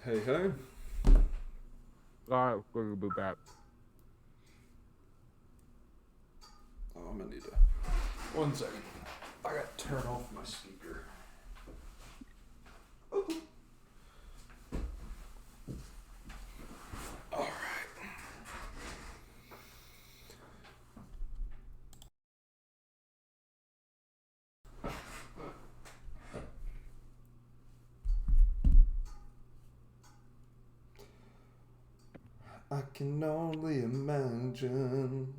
Hey, hey. Alright, we'll be back. Oh, I'm gonna need to. 1 second. I gotta turn off my speaker. Alright. I can only imagine.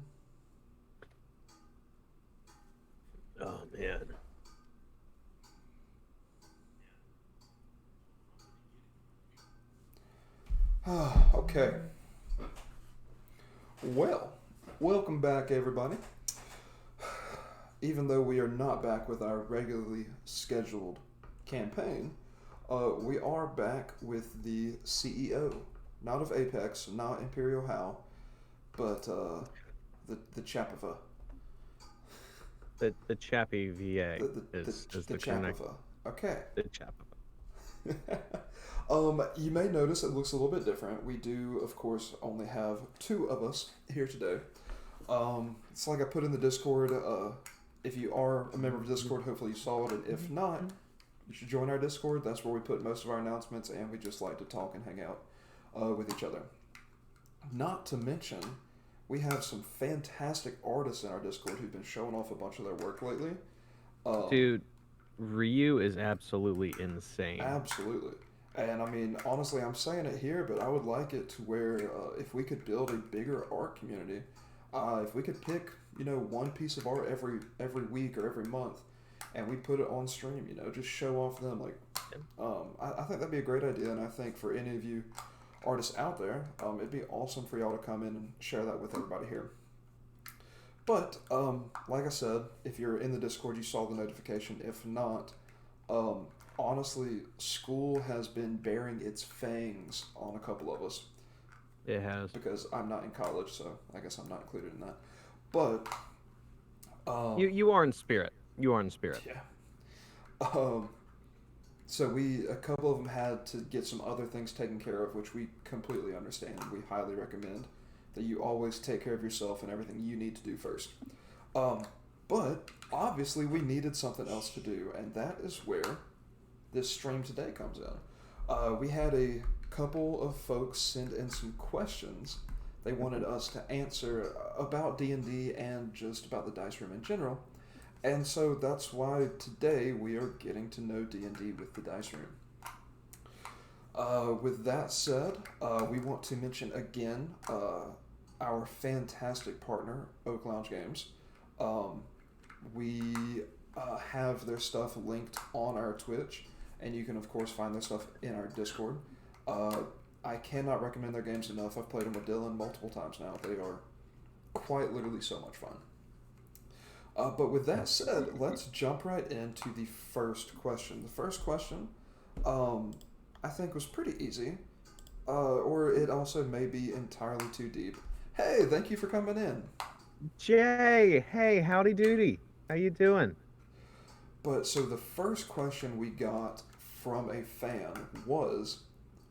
Oh man. Okay. Well, welcome back, everybody. Even though we are not back with our regularly scheduled campaign, we are back with the CEO. Not of Apex, not Imperial How, but the Chapava. The Chappie VA The, the, the, is the the connect Chapava. Okay. the Chappie. You may notice it looks a little bit different. We do, of course, only have two of us here today. It's like I put in the Discord. If you are a member of Discord, hopefully you saw it, and if not, you should join our Discord. That's where we put most of our announcements, and we just like to talk and hang out with each other. Not to mention, we have some fantastic artists in our Discord who've been showing off a bunch of their work lately. Um, Dude, Ryu is absolutely insane. Absolutely. And I mean, honestly, I'm saying it here, but I would like it to where if we could build a bigger art community, if we could pick, one piece of art every week or every month, and we put it on stream, just show off them. Like, I think that'd be a great idea, and I think for any of you artists out there, it'd be awesome for y'all to come in and share that with everybody here. But like I said, if you're in the Discord, you saw the notification. If not, um, honestly, school has been bearing its fangs on a couple of us It has. because I'm not in college, so I guess I'm not included in that. But um, You are in spirit. You are in spirit. yeah, um, so a couple of them had to get some other things taken care of, which we completely understand. We highly recommend that you always take care of yourself and everything you need to do first. Um, but obviously, we needed something else to do, and that is where this stream today comes in. We had a couple of folks send in some questions they wanted us to answer about D&D and just about the dice room in general. And so that's why today we are getting to know D&D with the dice room. With that said, we want to mention again our fantastic partner, Oak Lounge Games. Um, we have their stuff linked on our Twitch, and you can, of course, find their stuff in our Discord. Uh, I cannot recommend their games enough. I've played them with Dylan multiple times now. They are quite literally so much fun. But with that said, let's jump right into the first question. The first question, um, I think, was pretty easy, or it also may be entirely too deep. Hey, thank you for coming in. Jay, hey, howdy doody. How you doing? But so the first question we got from a fan was,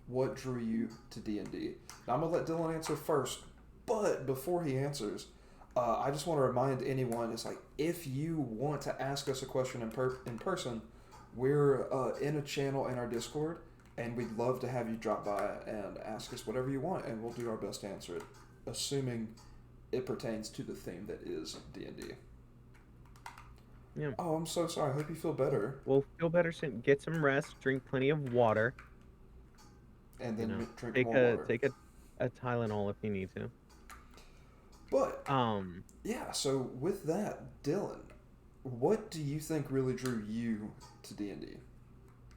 "What drew you to D&D?" Now I'm gonna let Dylan answer first, but before he answers, I just want to remind anyone: it's like if you want to ask us a question in person, we're in a channel in our Discord, and we'd love to have you drop by and ask us whatever you want, and we'll do our best to answer it, assuming it pertains to the theme that is D&D. Yeah. Oh, I'm so sorry. I hope you feel better. Well, feel better soon. Get some rest, drink plenty of water, And you then know. drink Take more a water. take a Tylenol if you need to. But Um, yeah, so with that, Dylan, what do you think really drew you to D&D?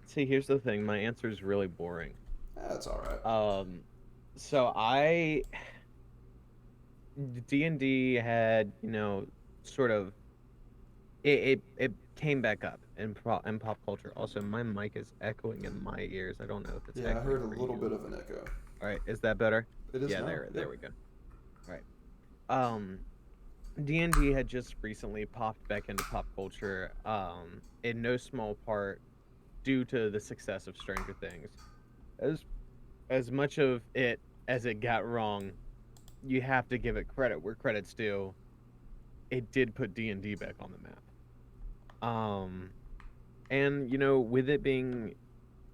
See, here's the thing. My answer is really boring. That's all right. Um, so I D&D had, sort of it came back up in pop culture. Also, my mic is echoing in my ears. I don't know if it's Yeah, I echoing heard a for little bit you. of an echo. All right, is that better? It is Yeah, now. there Yep. we go. All right. Um, D&D had just recently popped back into pop culture, in no small part due to the success of Stranger Things. as much of it as it got wrong, you have to give it credit where credit's due. It did put D&D back on the map. And with it being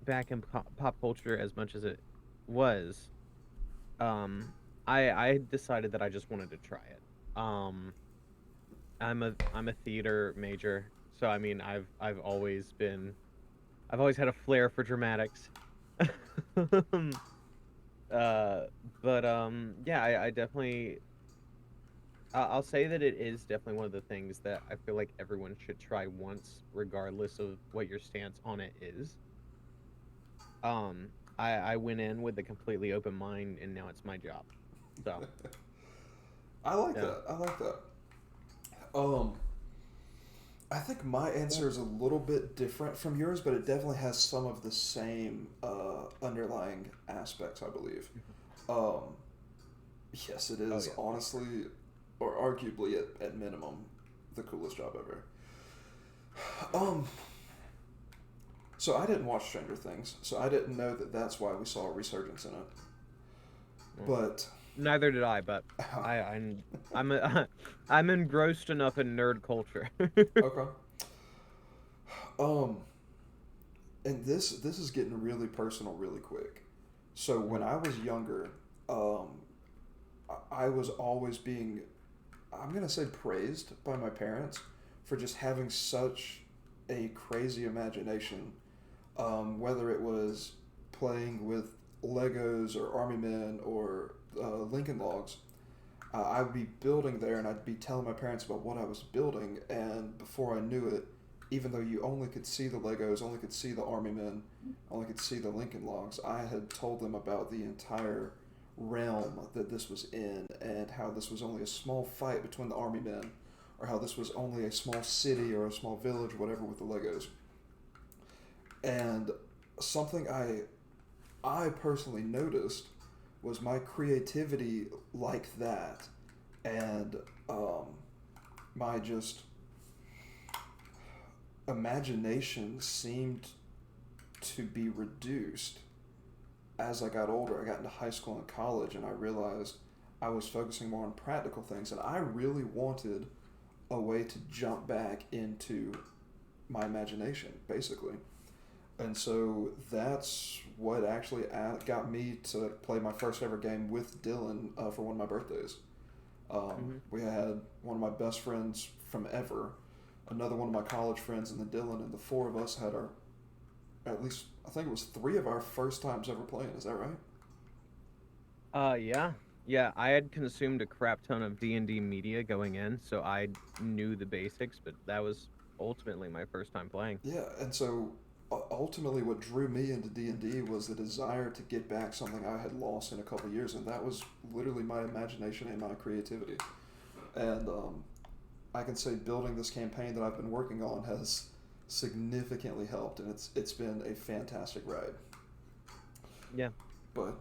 back in pop culture as much as it was, um, I decided that I just wanted to try it. I'm a theater major, so I mean I've always had a flair for dramatics. uh, but yeah, I definitely I'll say that it is definitely one of the things that I feel like everyone should try once, regardless of what your stance on it is. Um, I went in with a completely open mind, and now it's my job. So I like yeah. that. I like that. Um, I think my answer is a little bit different from yours, but it definitely has some of the same underlying aspects, I believe. Mhm. Um, yes, it Oh is yeah, for sure. honestly, or arguably at minimum, the coolest job ever. Um, so I didn't watch Stranger Things, so I didn't know that that's why we saw a resurgence in it. Well, But neither did I, but I'm I'm engrossed enough in nerd culture. okay. Um, and this is getting really personal really quick. So when Mhm. I was younger, um, I was always being, I'm gonna say, praised by my parents for just having such a crazy imagination. Whether it was playing with Legos or Army Men or Lincoln Logs, I would be building there and I'd be telling my parents about what I was building, and before I knew it, even though you only could see the Legos, only could see the Army Men, only could see the Lincoln Logs, I had told them about the entire realm that this was in and how this was only a small fight between the Army Men, or how this was only a small city or a small village, whatever, with the Legos. And something I personally noticed was my creativity like that, and um, my just imagination seemed to be reduced as I got older. I got into high school and college, and I realized I was focusing more on practical things, and I really wanted a way to jump back into my imagination, basically. And so that's what actually got me to play my first ever game with Dylan for one of my birthdays. Mhm. We had one of my best friends from ever, another one of my college friends, and then Dylan, and the four of us had our, at least, I think it was three of our first times ever playing. Is that right? Yeah. Yeah, I had consumed a crap ton of D&D media going in, so I knew the basics, but that was ultimately my first time playing. Yeah, and so ultimately what drew me into D&D was the desire to get back something I had lost in a couple of years, and that was literally my imagination and my creativity. And I can say building this campaign that I've been working on has significantly helped, and it's been a fantastic ride. Yeah, But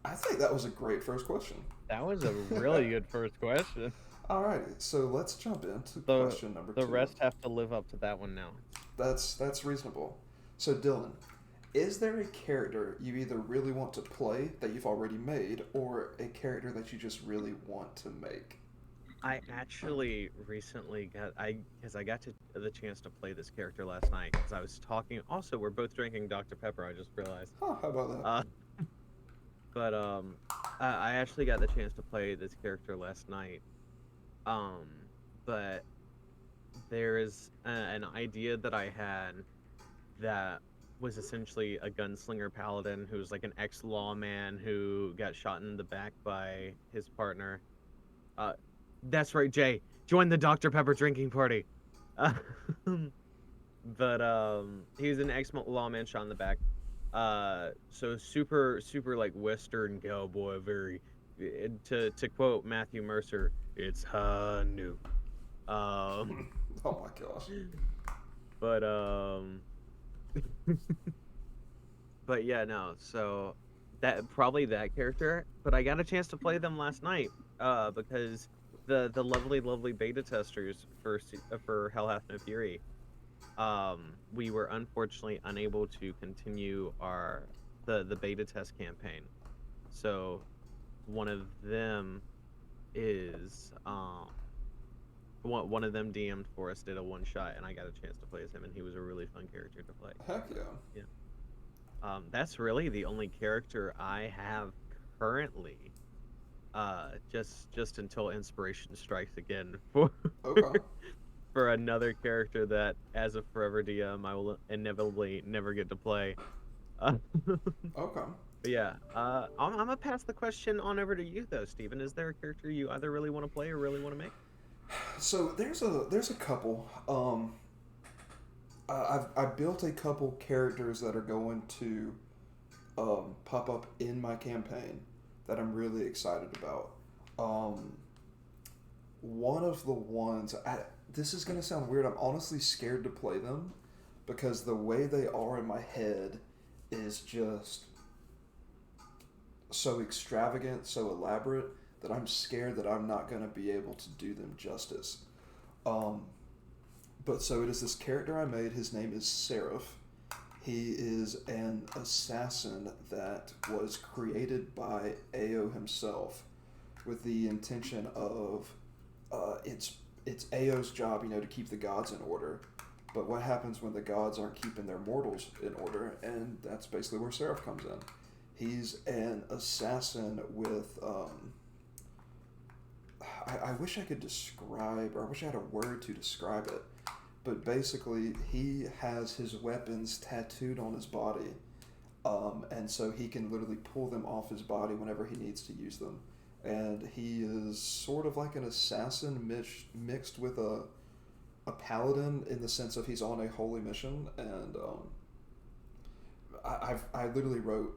I think that was a great first question. that was a really good first question. Alrighty, so let's jump into The question number the two. rest have to live up to that one now. That's reasonable. So Dylan, is there a character you either really want to play that you've already made, or a character that you just really want to make? I actually recently got I because I got to the chance to play this character last night because I was talking. Also, we're both drinking Dr. Pepper. I just realized. Huh? How about that? Uh, but I actually got the chance to play this character last night. Um, but there is an idea that I had that was essentially a gunslinger paladin who's like an ex-lawman who got shot in the back by his partner. Uh, that's right, Jay. Join the Dr. Pepper drinking party. Uh, but he was an ex-lawman shot in the back. So super like Western cowboy, very to quote Matthew Mercer, it's new. Um, Oh my gosh. but but yeah, no. So that probably that character, but I got a chance to play them last night because the lovely beta testers for Hell Hath No Fury, we were unfortunately unable to continue the beta test campaign. So one of them is one of them DM'd for us, did a one shot, and I got a chance to play as him, and he was a really fun character to play. Heck yeah. Yeah. That's really the only character I have currently. Just until inspiration strikes again for Okay. for another character that, as a forever DM, I will inevitably never get to play. Uh, Okay. but yeah, I'm gonna pass the question on over to you though, Steven. Is there a character you either really want to play or really want to make? So there's a couple. I built a couple characters that are going to pop up in my campaign that I'm really excited about. Um, One of the ones, this is going to sound weird. I'm honestly scared to play them because the way they are in my head is just so extravagant, so elaborate that I'm scared that I'm not going to be able to do them justice. Um, but so it is this character I made. His name is Seraph. He is an assassin that was created by AO himself with the intention of it's AO's job, to keep the gods in order. But what happens when the gods aren't keeping their mortals in order? And that's basically where Seraph comes in. He's an assassin with I wish I could describe, or I wish I had a word to describe it. But basically, he has his weapons tattooed on his body, and so he can literally pull them off his body whenever he needs to use them. And he is sort of like an assassin mixed with a paladin in the sense of he's on a holy mission. And I literally wrote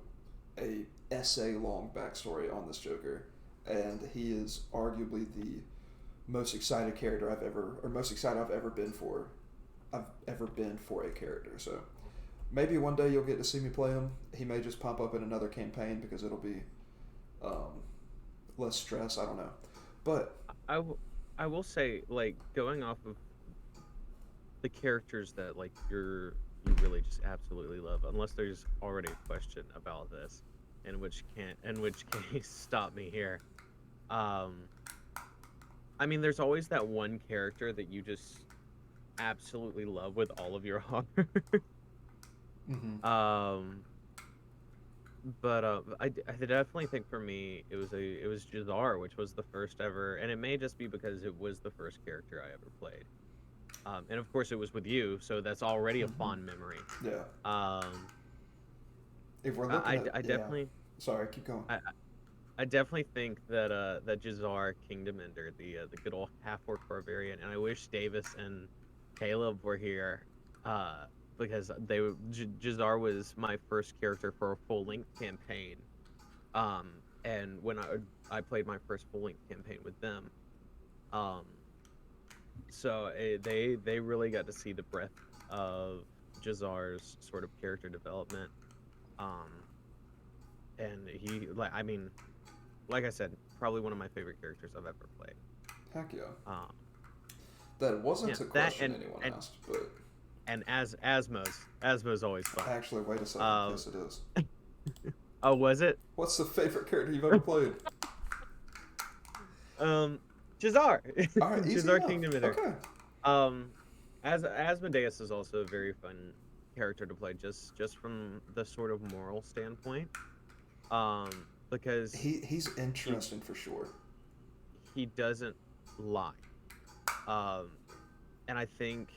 a essay long backstory on this Joker, and he is arguably the most excited character most excited I've ever been for. I've ever been for a character. So maybe one day you'll get to see me play him. He may just pop up in another campaign because it'll be less stress. I don't know, but I will say, like, going off of the characters that like you really just absolutely love, unless there's already a question about this, in which case stop me here. I mean, there's always that one character that you just absolutely love with all of your heart. mm-hmm. But I definitely think for me it was Jazar, which was the first ever, and it may just be because it was the first character I ever played. And of course it was with you, so that's already a fond memory. Yeah. If we're looking I definitely. Sorry, keep going. I definitely think that that Jazar Kingdom Ender, the good old half-orc barbarian, and I wish Davis and Caleb were here, because Jazar was my first character for a full-length campaign, and when I played my first full-length campaign with them, so they really got to see the breadth of Jazar's sort of character development, and I mean, like I said, probably one of my favorite characters I've ever played. Heck yeah. That wasn't a question anyone asked, but... And Asmo's always fun. Actually, wait a second. Yes, it is. Oh, was it? What's the favorite character you've ever played? Jazar. All right, Jazar Kingdom Ender. Okay. Asmodeus is also a very fun character to play, just from the sort of moral standpoint. Because he's interesting for sure. He doesn't lie. And I think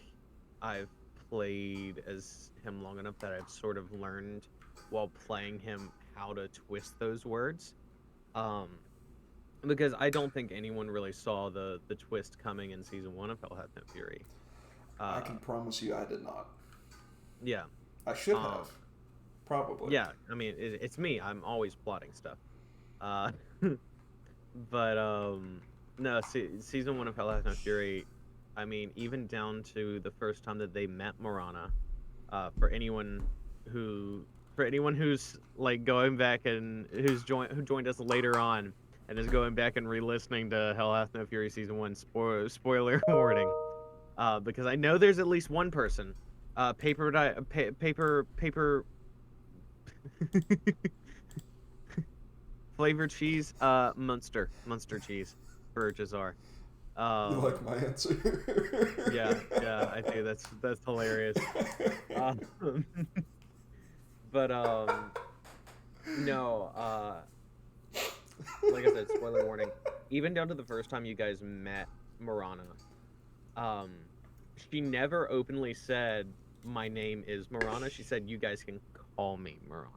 I've played as him long enough that I've sort of learned while playing him how to twist those words. Because I don't think anyone really saw the twist coming in season 1 of Hell Hath No Fury. I can promise you I did not. Yeah. I should have. Probably. Yeah, I mean, it's me. I'm always plotting stuff. But, no, season 1 of Hell Hath No Fury, I mean, even down to the first time that they met Morana, for anyone who's like going back and who joined us later on and is going back and re-listening to Hell Hath No Fury season 1, spoiler warning, because I know there's at least one person, paper Flavored cheese, Munster cheese for Jazar. You like my answer? Yeah, yeah, I do. That's hilarious. Um, but no, like I said, spoiler warning. Even down to the first time you guys met Marana, um, she never openly said my name is Marana. She said you guys can call me Marana.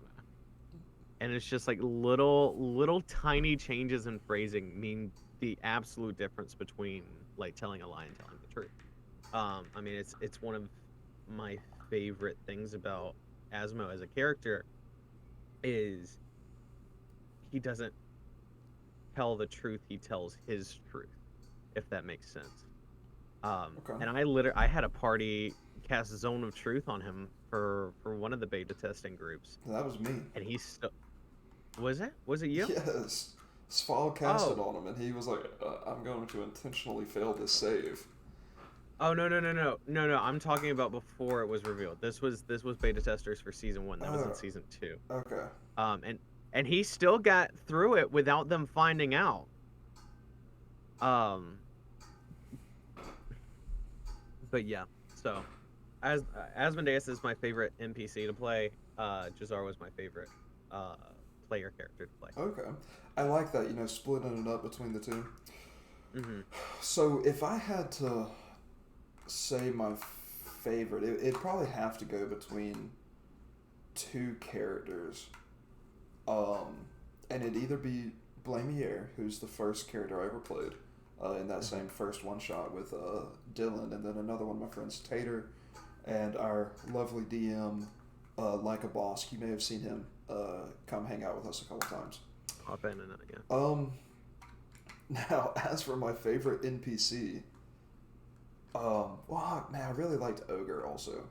And it's just like little tiny changes in phrasing mean the absolute difference between like telling a lie and telling the truth. I mean, it's one of my favorite things about Asmo as a character is he doesn't tell the truth, he tells his truth, if that makes sense. Okay. And I had a party cast Zone of Truth on him for one of the beta testing groups, That was me. and he still was it you? Yes. Sval cast it Oh, on him, and he was like, I'm going to intentionally fail this save. oh no! I'm talking about before it was revealed. This was beta testers for season 1. That was in Oh, season 2. okay. And he still got through it without them finding out. Um, but yeah. So, as Asmodeus is my favorite NPC to play. Jazar was my favorite uh player character to play. Okay. I like that, splitting it up between the two. Hmm. So if I had to say my favorite, it'd probably have to go between two characters. Um, and it'd either be Blamier, who's the first character I ever played, in that Hmm. same first one shot with Dylan, and then another one of my friends, Tater, and our lovely DM, Like a Boss. You may have seen him come hang out with us a couple times. Hop in and yeah. Um, Now, as for my favorite NPC, well, man, I really liked Ogre also.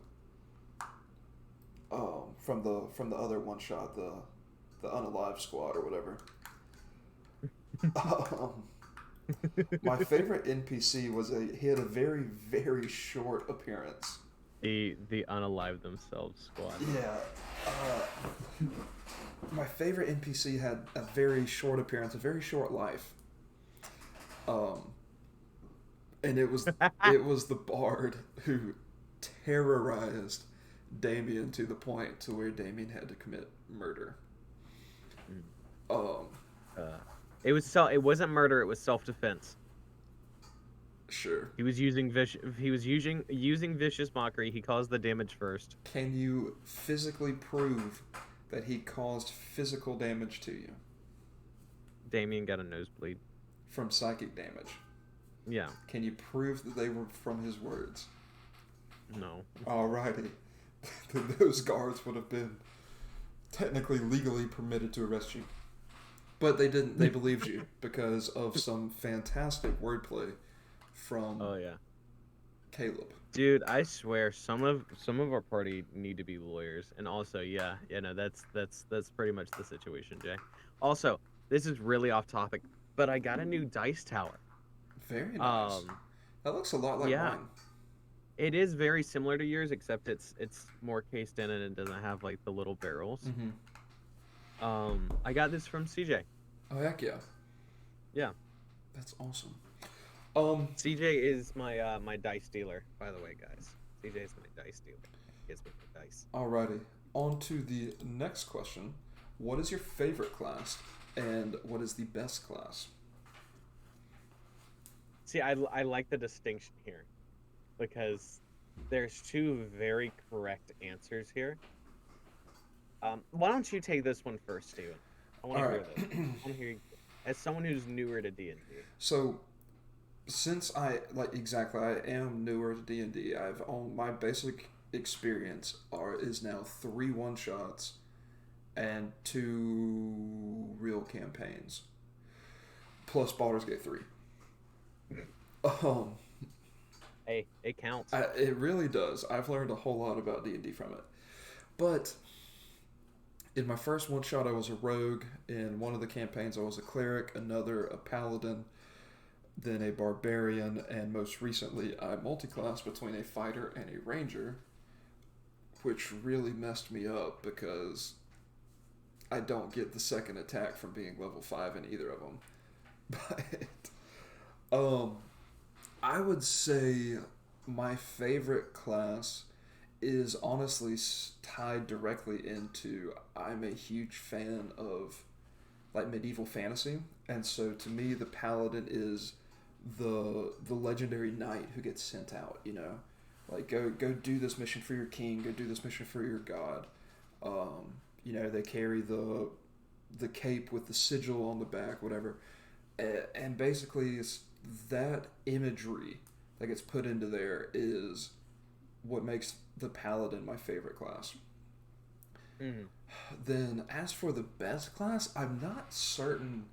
From the other one shot, the Unalive Squad or whatever. Um, my favorite NPC was he had a very very short appearance. The unalive themselves squad. Yeah. My favorite NPC had a very short appearance, a very short life. Um, and it was the bard who terrorized Damien to the point to where Damien had to commit murder. Mm. Um, Uh, it wasn't murder. It was self defense. sure. He was using vicious mockery. He caused the damage first. Can you physically prove that he caused physical damage to you Damien got a nosebleed. from psychic damage? Yeah. Can you prove that they were from his words? No. Alrighty. Then those guards would have been technically legally permitted to arrest you. But they didn't. They believed you because of some fantastic wordplay from Oh yeah. Caleb. Dude, I swear some of our party need to be lawyers. And also, yeah, no, that's pretty much the situation, Jay. Also, this is really off topic, but I got a new dice tower. Very nice. Um, That looks a lot like yeah, mine. it is very similar to yours, except it's more cased in and it doesn't have like the little barrels. Mm-hmm. I got this from CJ. Oh heck yeah, Yeah, that's awesome. Um, CJ is my dice dealer, by the way, guys. CJ is my dice dealer. He gives me the dice. Alrighty. On to the next question. What is your favorite class, and what is the best class? See, I like the distinction here because there's two very correct answers here. Why don't you take this one first, Steven? I want All to right. hear this. I want to hear as someone who's newer to D&D. So, since I am newer to D&D, I've on my basic experience is now 3 one shots and 2 real campaigns plus Baldur's Gate 3. Um, Hey, it counts. it really does. I've learned a whole lot about D&D from it. But in my first one shot, I was a rogue. In one of the campaigns, I was a cleric, another a paladin, then a barbarian, and most recently, I multi-class between a fighter and a ranger, which really messed me up because I don't get the second attack from being level 5 in either of them. But I would say my favorite class is honestly tied directly into I'm a huge fan of like medieval fantasy, and so to me the paladin is the legendary knight who gets sent out. Like go do this mission for your king, go do this mission for your god. They carry the cape with the sigil on the back, whatever, and basically it's that imagery that gets put into there is what makes the paladin my favorite class. Mm. Then, as for the best class, I'm not certain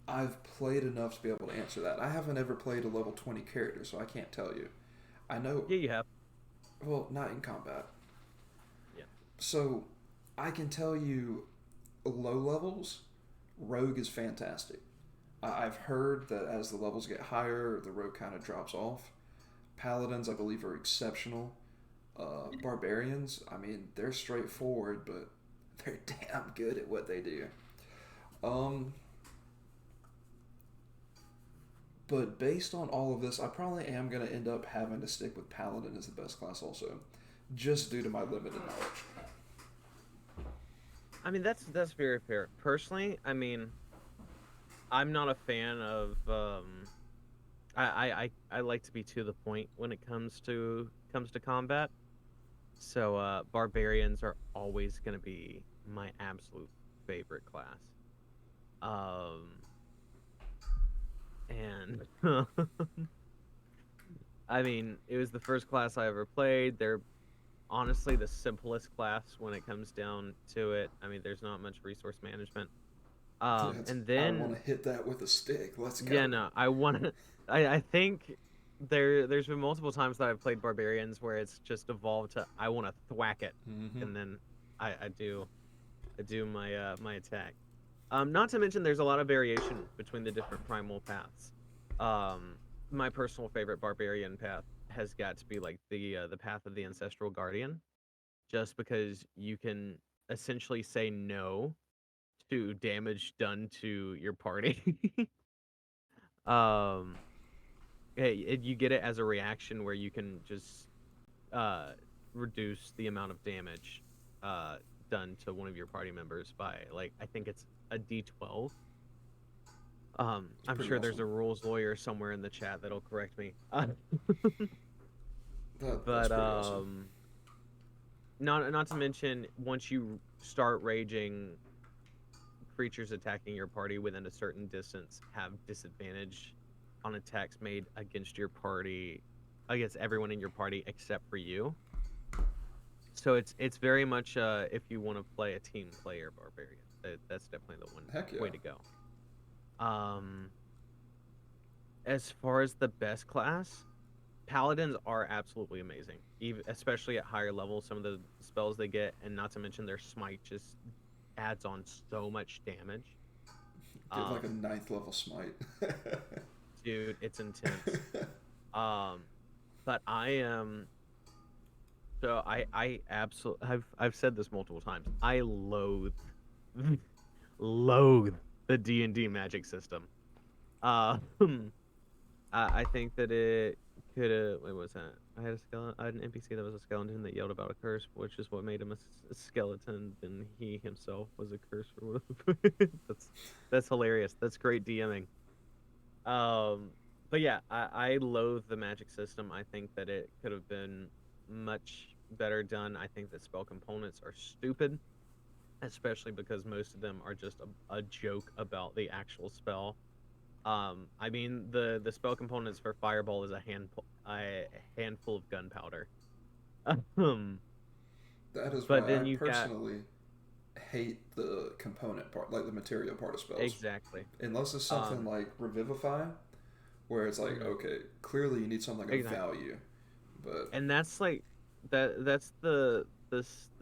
I've played enough to be able to answer that. I haven't ever played a level 20 character, so I can't tell you. I know, Yeah, you have. well, not in combat. Yeah. So, I can tell you low levels, Rogue is fantastic. I've heard that as the levels get higher, the Rogue kind of drops off. Paladins, I believe, are exceptional. Barbarians, I mean, they're straightforward, but they're damn good at what they do. Um, but based on all of this, I probably am going to end up having to stick with Paladin as the best class also, just due to my limited knowledge. I mean, that's very fair. Personally, I mean, I'm not a fan of I like to be to the point when it comes to combat. So barbarians are always going to be my absolute favorite class. Um and I mean, it was the first class I ever played. They're honestly the simplest class when it comes down to it. I mean, there's not much resource management. Yeah, And I want then to hit that with a stick. Let's yeah, go. no, I want to. I think there's been multiple times that I've played barbarians where it's just evolved to I want to thwack it, Mm-hmm. and then I do my my attack. Not to mention there's a lot of variation between the different primal paths. Um, my personal favorite barbarian path has got to be like the path of the ancestral guardian, just because you can essentially say no to damage done to your party. um, you get it as a reaction where you can just uh, reduce the amount of damage uh, done to one of your party members by like I think it's a D12. I'm Pretty sure there's awesome. a rules lawyer somewhere in the chat that'll correct me. That's But pretty awesome. not to mention once you start raging, creatures attacking your party within a certain distance have disadvantage on attacks made against your party, against everyone in your party except for you. So it's very much if you want to play a team player barbarian, that's definitely the one Heck yeah. way to go. Um, as far as the best class, paladins are absolutely amazing, even especially at higher levels. Some of the spells they get, and not to mention their smite, just adds on so much damage. Get like a Um, ninth level smite. dude, it's intense. Um, but I am so I absolutely I've said this multiple times. I loathe loathe the D&D magic system. Uh, I think that it could have. What was that? I had an NPC that was a skeleton that yelled about a curse, which is what made him a skeleton. And he himself was a curse for whatever. That's hilarious. That's great DMing. Um, but yeah, I loathe the magic system. I think that it could have been much better done. I think that spell components are stupid, especially because most of them are just a joke about the actual spell. I mean the spell components for Fireball is a handful of gunpowder. Um, That is but why I then you got personally hate the component part, like the material part of spells. exactly. Unless it's something Um, like Revivify, where it's like, mhm, okay, clearly you need something of exactly. value. But, And that's like that's the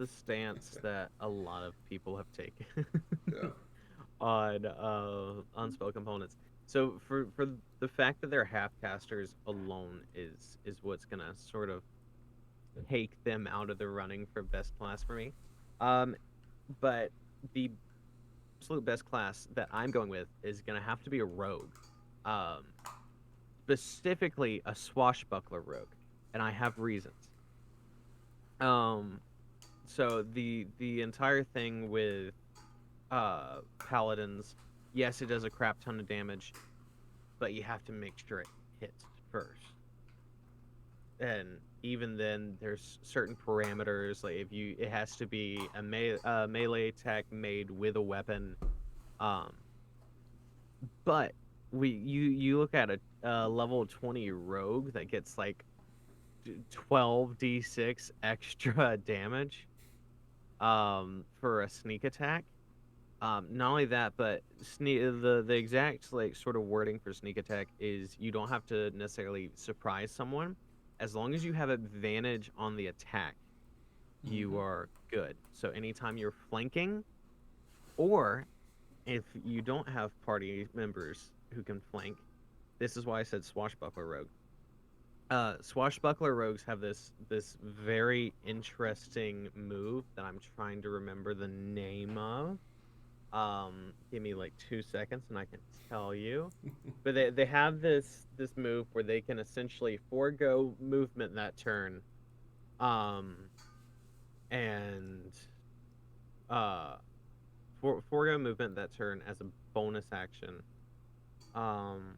stance that a lot of people have taken yeah. on spell components. So for the fact that they're half casters alone is what's gonna sort of take them out of the running for best class for me. Um, but the absolute best class that I'm going with is gonna have to be a rogue, um, specifically a swashbuckler rogue, and I have reasons. Um, so the entire thing with paladins, yes, it does a crap ton of damage, but you have to make sure it hits first. And even then, there's certain parameters. Like if you, it has to be a melee attack made with a weapon. Um, but you look at a level 20 rogue that gets like 12d6 extra damage for a sneak attack. Not only that, but the exact like sort of wording for sneak attack is you don't have to necessarily surprise someone. As long as you have advantage on the attack, you Mm-hmm. are good. So anytime you're flanking, or if you don't have party members who can flank, this is why I said swashbuckler rogue. Swashbuckler rogues have this very interesting move that I'm trying to remember the name of. Give me like 2 seconds and I can tell you. But they have this move where they can essentially forego movement that turn, um, and uh, forego movement that turn as a bonus action. Um,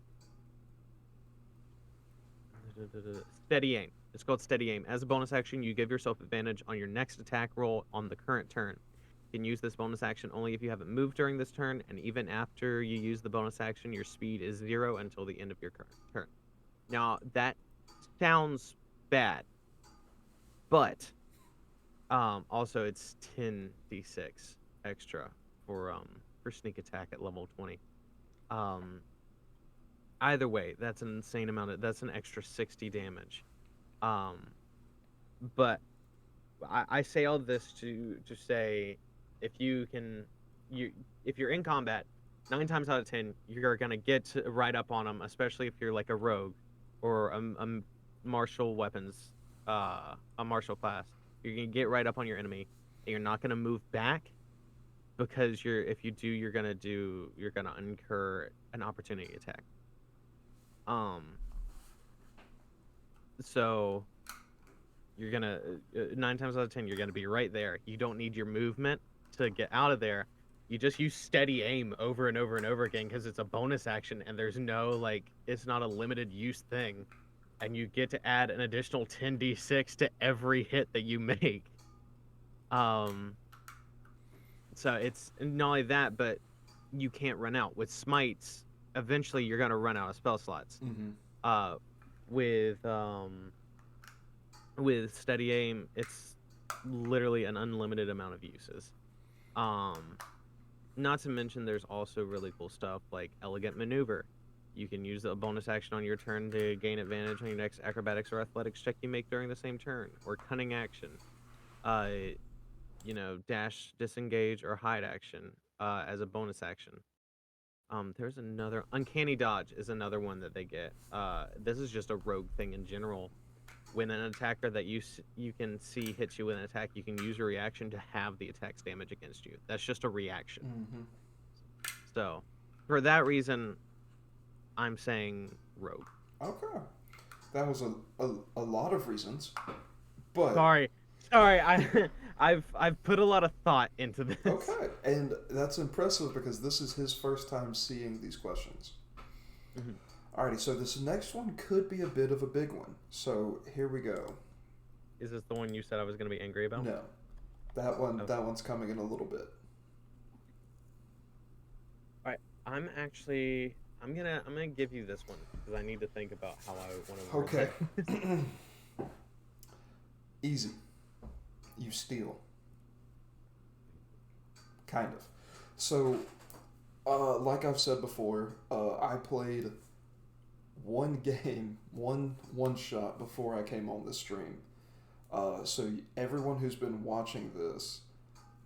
steady aim. It's called steady aim. As a bonus action, you give yourself advantage on your next attack roll on the current turn. You can use this bonus action only if you haven't moved during this turn, and even after you use the bonus action, your speed is 0 until the end of your current turn. Now, that sounds bad, but also it's 10d6 extra for sneak attack at level 20. Um, Either way, that's an insane that's an extra 60 damage. Um, but I say all this to say if you can you if you're in combat, 9 times out of 10 you're gonna get right up on them, especially if you're like a rogue or a martial weapons a martial class. You're gonna get right up on your enemy, and you're not gonna move back because if you do you're gonna incur an opportunity attack. Um, so you're gonna 9 times out of 10 you're gonna be right there. You don't need your movement to get out of there. You just use steady aim over and over and over again because it's a bonus action and there's no like it's not a limited use thing, and you get to add an additional 10d6 to every hit that you make. Um, so it's not only that, but you can't run out with smites. Eventually, you're gonna run out of spell slots. Mm-hmm. Uh, with um with steady aim, it's literally an unlimited amount of uses. Um, Not to mention, there's also really cool stuff like elegant maneuver. You can use a bonus action on your turn to gain advantage on your next acrobatics or athletics check you make during the same turn, or cunning action. Uh, dash, disengage, or hide action as a bonus action. There's another uncanny dodge is another one that they get. This is just a rogue thing in general. When an attacker that you can see hits you with an attack, you can use a reaction to have the attack's damage against you. That's just a reaction. Mm-hmm. So, for that reason, I'm saying rogue. Okay. That was a lot of reasons, but Sorry, sorry. I've put a lot of thought into this. okay. And that's impressive because this is his first time seeing these questions. Mhm. Alrighty, so this next one could be a bit of a big one. So here we go. Is this the one you said I was going to be angry about? No, that Okay. one's coming in a little bit. All right. I'm gonna give you this one because I need to think about how I want to word Okay. this. Easy. You steal. Kind of. So, like I've said before, I played one game, one shot before I came on the stream. So everyone who's been watching this,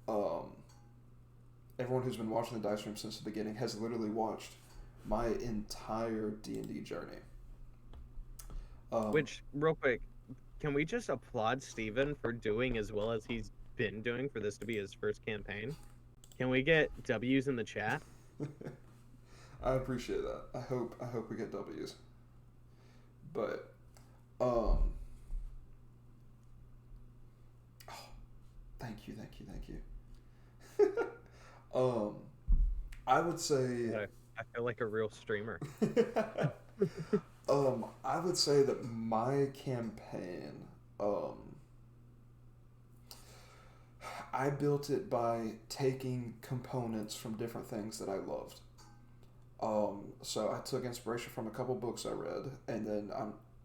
um, everyone who's been watching the dice stream since the beginning has literally watched my entire D&D journey. Um, Which, real quick, can we just applaud Steven for doing as well as he's been doing for this to be his first campaign? Can we get W's in the chat? I appreciate that. I hope we get W's. But um, oh, thank you. um, I would say I feel like a real streamer. I would say that my campaign, um, I built it by taking components from different things that I loved. So I took inspiration from a couple books I read, and then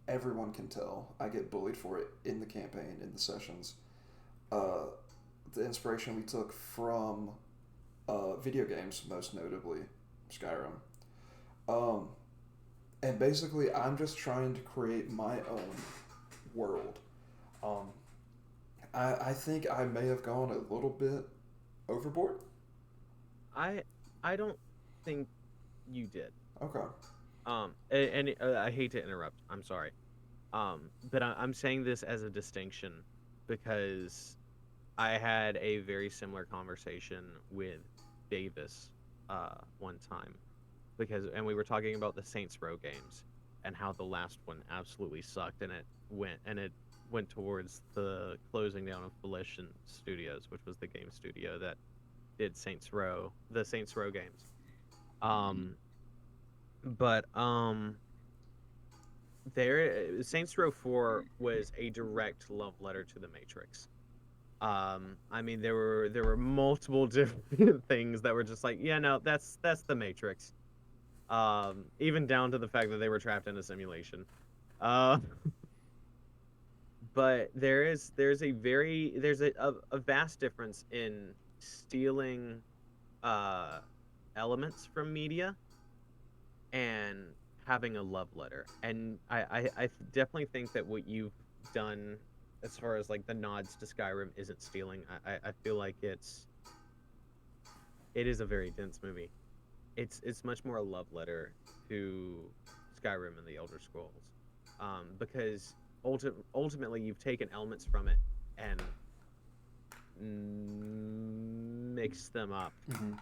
everyone can tell I get bullied for it in the campaign, in the sessions. Uh, the inspiration we took from video games, most notably Skyrim. Um, and basically, I'm just trying to create my own world. Um, I think I may have gone a little bit overboard. I I don't think you did. Okay. I hate to interrupt. I'm sorry. But I'm saying this as a distinction because I had a very similar conversation with Davis one time and we were talking about the Saints Row games and how the last one absolutely sucked and it went towards the closing down of Volition Studios, which was the game studio that did the Saints Row games. Um, but there Saints Row 4 was a direct love letter to the Matrix. I mean there were multiple different things that were just like, yeah, no, that's the Matrix. Even down to the fact that they were trapped in a simulation. Uh, but there's a vast difference in stealing uh elements from media and having a love letter. And I definitely think that what you've done as far as like the nods to Skyrim isn't stealing. I feel like it is a very dense movie. It's much more a love letter to Skyrim and the Elder Scrolls, because ultimately you've taken elements from it and mixed them up Mm-hmm.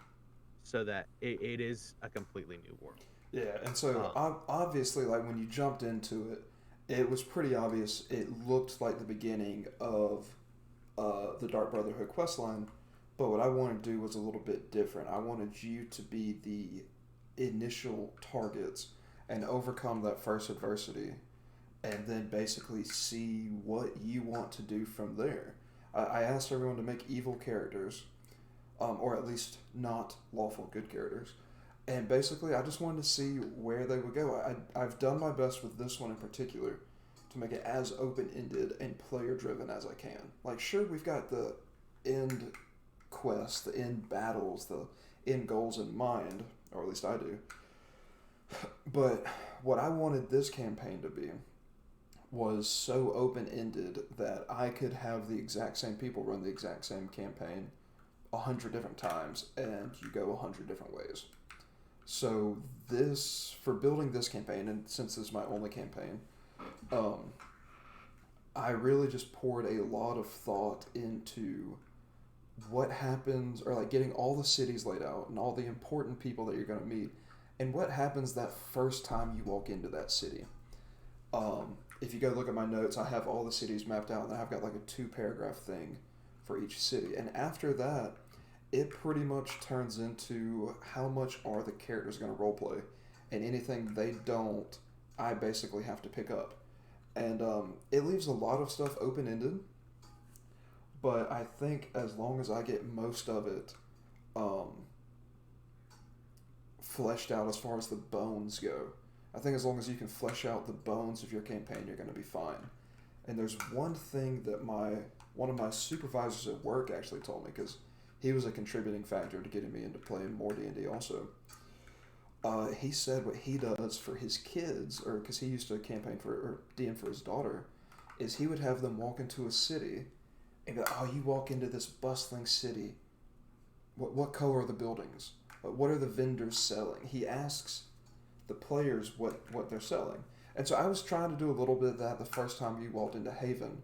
so that it is a completely new world. Yeah, and so obviously, like when you jumped into it, it was pretty obvious. It looked like the beginning of the Dark Brotherhood questline, but what I wanted to do was a little bit different. I wanted you to be the initial targets and overcome that first adversity, and then basically see what you want to do from there. I asked everyone to make evil characters, or at least not lawful good characters. And basically, I just wanted to see where they would go. I've done my best with this one in particular to make it as open ended and player driven as I can. Like, sure, we've got the end quest, the end battles, the end goals in mind, or at least I do. But what I wanted this campaign to be was so open ended that I could have the exact same people run the exact same campaign 100 different times, and you go 100 different ways. So for building this campaign, and since this is my only campaign, um, I really just poured a lot of thought into what happens, or like getting all the cities laid out and all the important people that you're going to meet, and what happens that first time you walk into that city. If you go look at my notes, I have all the cities mapped out, and I've got like a 2 paragraph thing for each city. And after that, it pretty much turns into how much are the characters going to roleplay, and anything they don't, I basically have to pick up. And it leaves a lot of stuff open ended, but I think as long as I get most of it um, fleshed out as far as the bones go, I think as long as you can flesh out the bones of your campaign, you're going to be fine. And there's one thing that one of my supervisors at work actually told me, because he was a contributing factor to getting me into playing more D&D also. He said what he does for his kids, or because he used to campaign or DM for his daughter, is he would have them walk into a city and be like, oh, you walk into this bustling city. What color are the buildings? What are the vendors selling? He asks the players what they're selling. And so I was trying to do a little bit of that the first time you walked into Haven.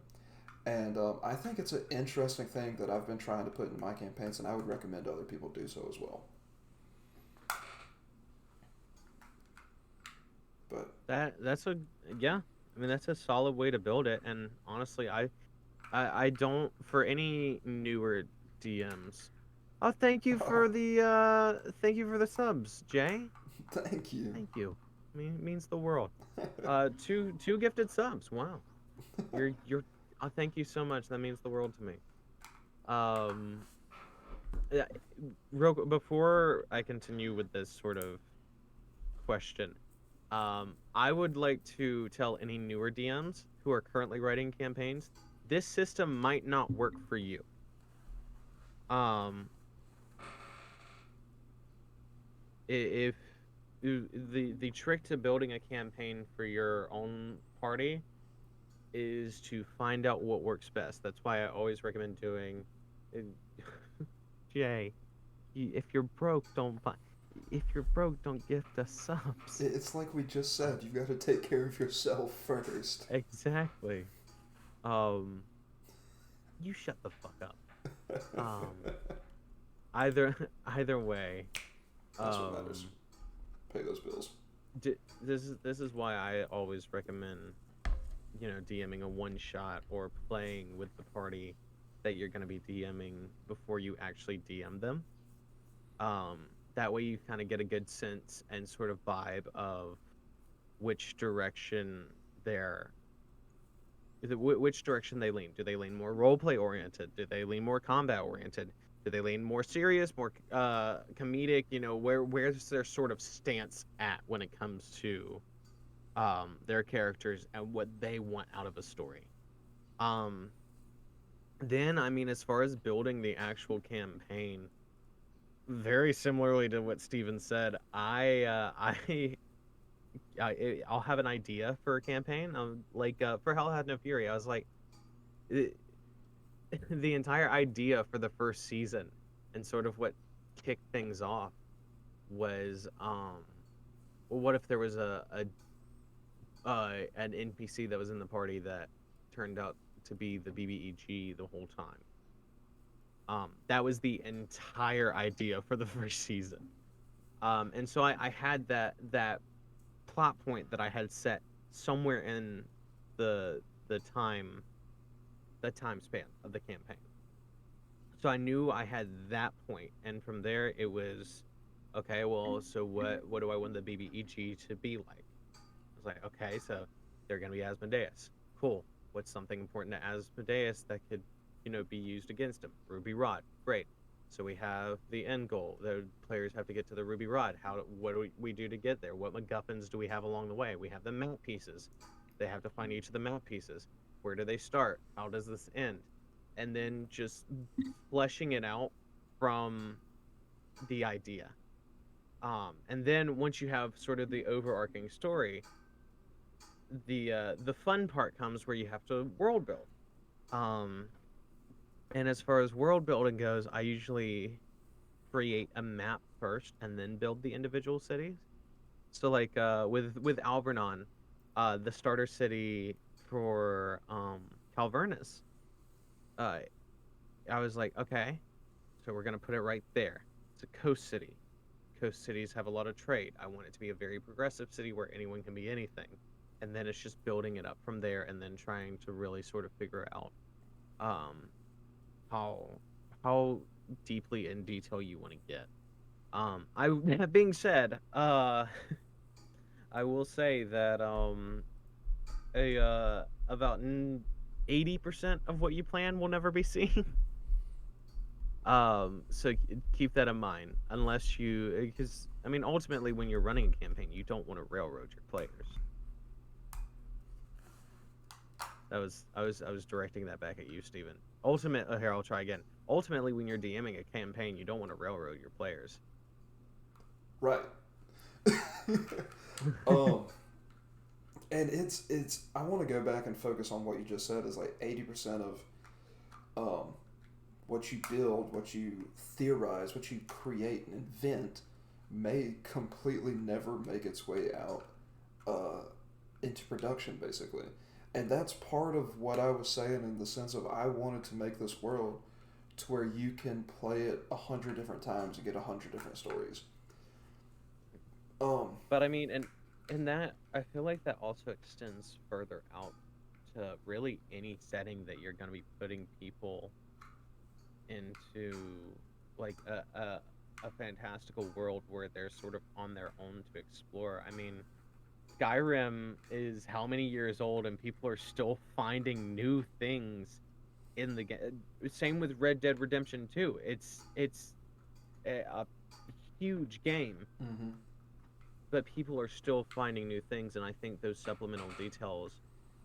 And I think it's an interesting thing that I've been trying to put in my campaigns, and I would recommend other people do so as well. But That's a yeah. I mean, that's a solid way to build it. And honestly, I don't for any newer DMs. Oh, oh, thank you for the subs, Jay. thank you. Thank you. I mean, it means the world. Two gifted subs. Wow. You're thank you so much. That means the world to me. Um yeah, before I continue with this sort of question, I would like to tell any newer DMs who are currently writing campaigns, this system might not work for you. Um, if the trick to building a campaign for your own party is to find out what works best. That's why I always recommend doing. Jay, if you're broke, don't buy. If you're broke, don't gift us subs. It's like we just said, you've got to take care of yourself first. Exactly. Um, you shut the fuck up. Um, either either way, That's what matters. um, Pay those bills. this is why I always recommend, DMing a one shot or playing with the party that you're gonna be DMing before you actually DM them. Um, that way you kind of get a good sense and sort of vibe of which direction they're which direction they lean. Do they lean more roleplay oriented? Do they lean more combat oriented? Do they lean more serious, more comedic? Where's their sort of stance at when it comes to their characters and what they want out of a story. Um, then, I mean, as far as building the actual campaign, very similarly to what Steven said, I'll have an idea for a campaign. Like for Hell Had No Fury, I was like, the entire idea for the first season and sort of what kicked things off was well, what if there was an NPC that was in the party that turned out to be the BBEG the whole time. That was the entire idea for the first season. And so I had that plot point that I had set somewhere in the the time the time span of the campaign. So I knew I had that point, and from there it was, okay. Well, so what do I want the BBEG to be like? I was like, okay, so they're gonna be Asmodeus. Cool. What's something important to Asmodeus that could, be used against him? Ruby Rod. Great. So we have the end goal. The players have to get to the Ruby Rod. What do we do to get there? What MacGuffins do we have along the way? We have the map pieces. They have to find each of the map pieces. Where do they start? How does this end? And then just fleshing it out from the idea. And then once you have sort of the overarching story, the fun part comes where you have to world build. Um, and as far as world building goes, I usually create a map first and then build the individual cities. So like with Alvernon, the starter city for Calvernus, uh, I was like, okay, so we're gonna put it right there. It's a coast city. Coast cities have a lot of trade. I want it to be a very progressive city where anyone can be anything. And then it's just building it up from there and then trying to really sort of figure out um, how how deeply in detail you want to get. I that being said, I will say that a about 80% of what you plan will never be seen. So keep that in mind, unless because I mean, ultimately, when you're running a campaign, you don't want to railroad your players. I was directing that back at you, Steven. Here I'll try again. Ultimately, when you're DMing a campaign, you don't want to railroad your players. Right. um, and it's. I want to go back and focus on what you just said. Is like 80% of what you build, what you theorize, what you create and invent may completely never make its way out into production, basically. And that's part of what I was saying in the sense of I wanted to make this world to where you can play it 100 different times and get 100 different stories. Um, But I mean, and that I feel like that also extends further out to really any setting that you're going to be putting people into, like a fantastical world where they're sort of on their own to explore. I mean, Skyrim is how many years old, and people are still finding new things in the game. Same with Red Dead Redemption 2. It's a huge game, mm-hmm. but people are still finding new things, and I think those supplemental details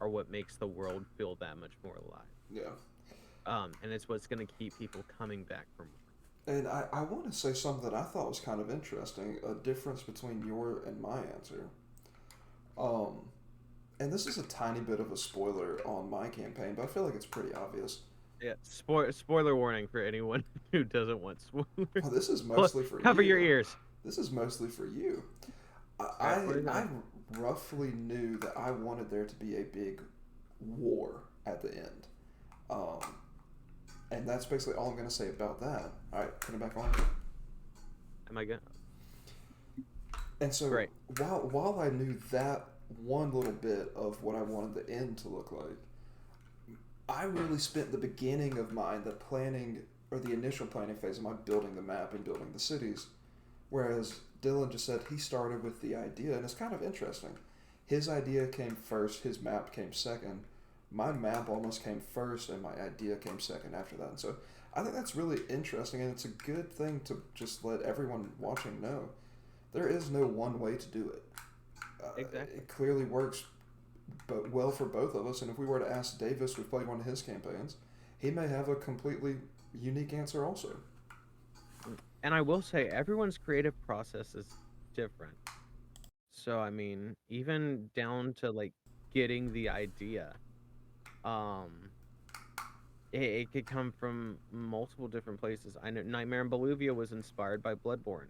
are what makes the world feel that much more alive. Yeah. And it's what's going to keep people coming back for more. And I want to say something that I thought was kind of interesting, a difference between your and my answer. Um, and this is a tiny bit of a spoiler on my campaign, but I feel like it's pretty obvious. Yeah, spoiler warning for anyone who doesn't want Oh, spoilers. this is mostly for Cover your you. ears. This is mostly for you. All right, what is I that? roughly knew that I wanted there to be a big war at the end. Um, and that's basically all I'm going to say about that. All right, turn it back on. Am I good? And so Great. while I knew that one little bit of what I wanted the end to look like, I really spent the beginning of mine, the planning or the initial planning phase of my building the map and building the cities. Whereas Dylan just said he started with the idea, and it's kind of interesting. His idea came first, his map came second. My map almost came first, and my idea came second after that. And so I think that's really interesting, and it's a good thing to just let everyone watching know. There is no one way to do it. Exactly. It clearly works but well for both of us, and if we were to ask Davis, who played one of his campaigns, he may have a completely unique answer also. And I will say, everyone's creative process is different. So I mean, even down to like getting the idea, um, it could come from multiple different places. I know Nightmare in Bolivia was inspired by Bloodborne.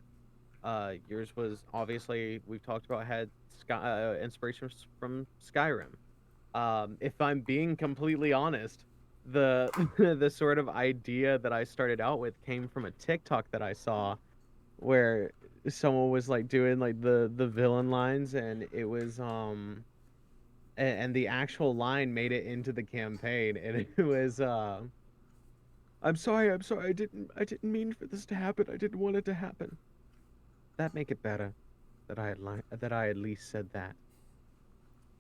Yours was obviously, we've talked about, had inspiration from Skyrim. If I'm being completely honest, the the sort of idea that I started out with came from a TikTok that I saw where someone was like doing like the villain lines, and it was and the actual line made it into the campaign, and it was I'm sorry, I didn't mean for this to happen. I didn't want it to happen. That make it better that I at least said that.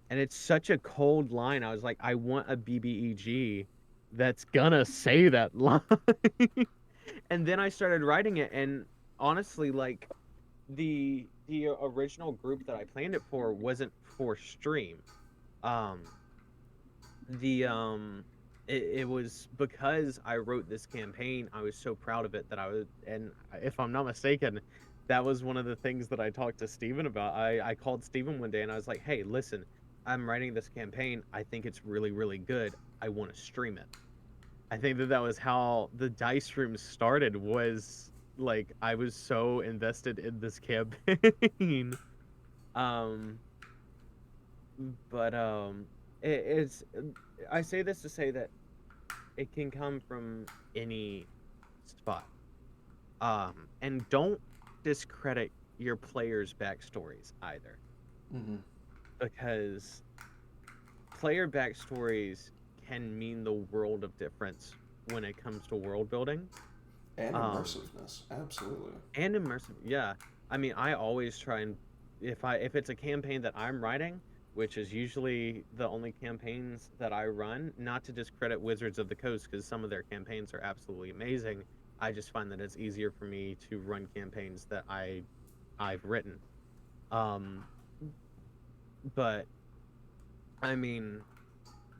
And it's such a cold line. I was like, I want a BBEG that's gonna say that line. And then I started writing it, and honestly, like the original group that I planned it for wasn't for stream. Um, the it was because I wrote this campaign. I was so proud of it that I was, and if I'm not mistaken, that was one of the things that I talked to Steven about. I called Steven one day and I was like, hey, listen, I'm writing this campaign. I think it's really, really good. I want to stream it. I think that was how the dice room started, was like I was so invested in this campaign. um but it's I say this to say that it can come from any spot. And don't discredit your players' backstories either, Mm-hmm. because player backstories can mean the world of difference when it comes to world building. And Um, immersiveness, absolutely. and immersive, yeah. I mean, I always try and, if it's a campaign that I'm writing, which is usually the only campaigns that I run, not to discredit Wizards of the Coast, because some of their campaigns are absolutely amazing. I just find that it's easier for me to run campaigns that I've written. Um, but I mean,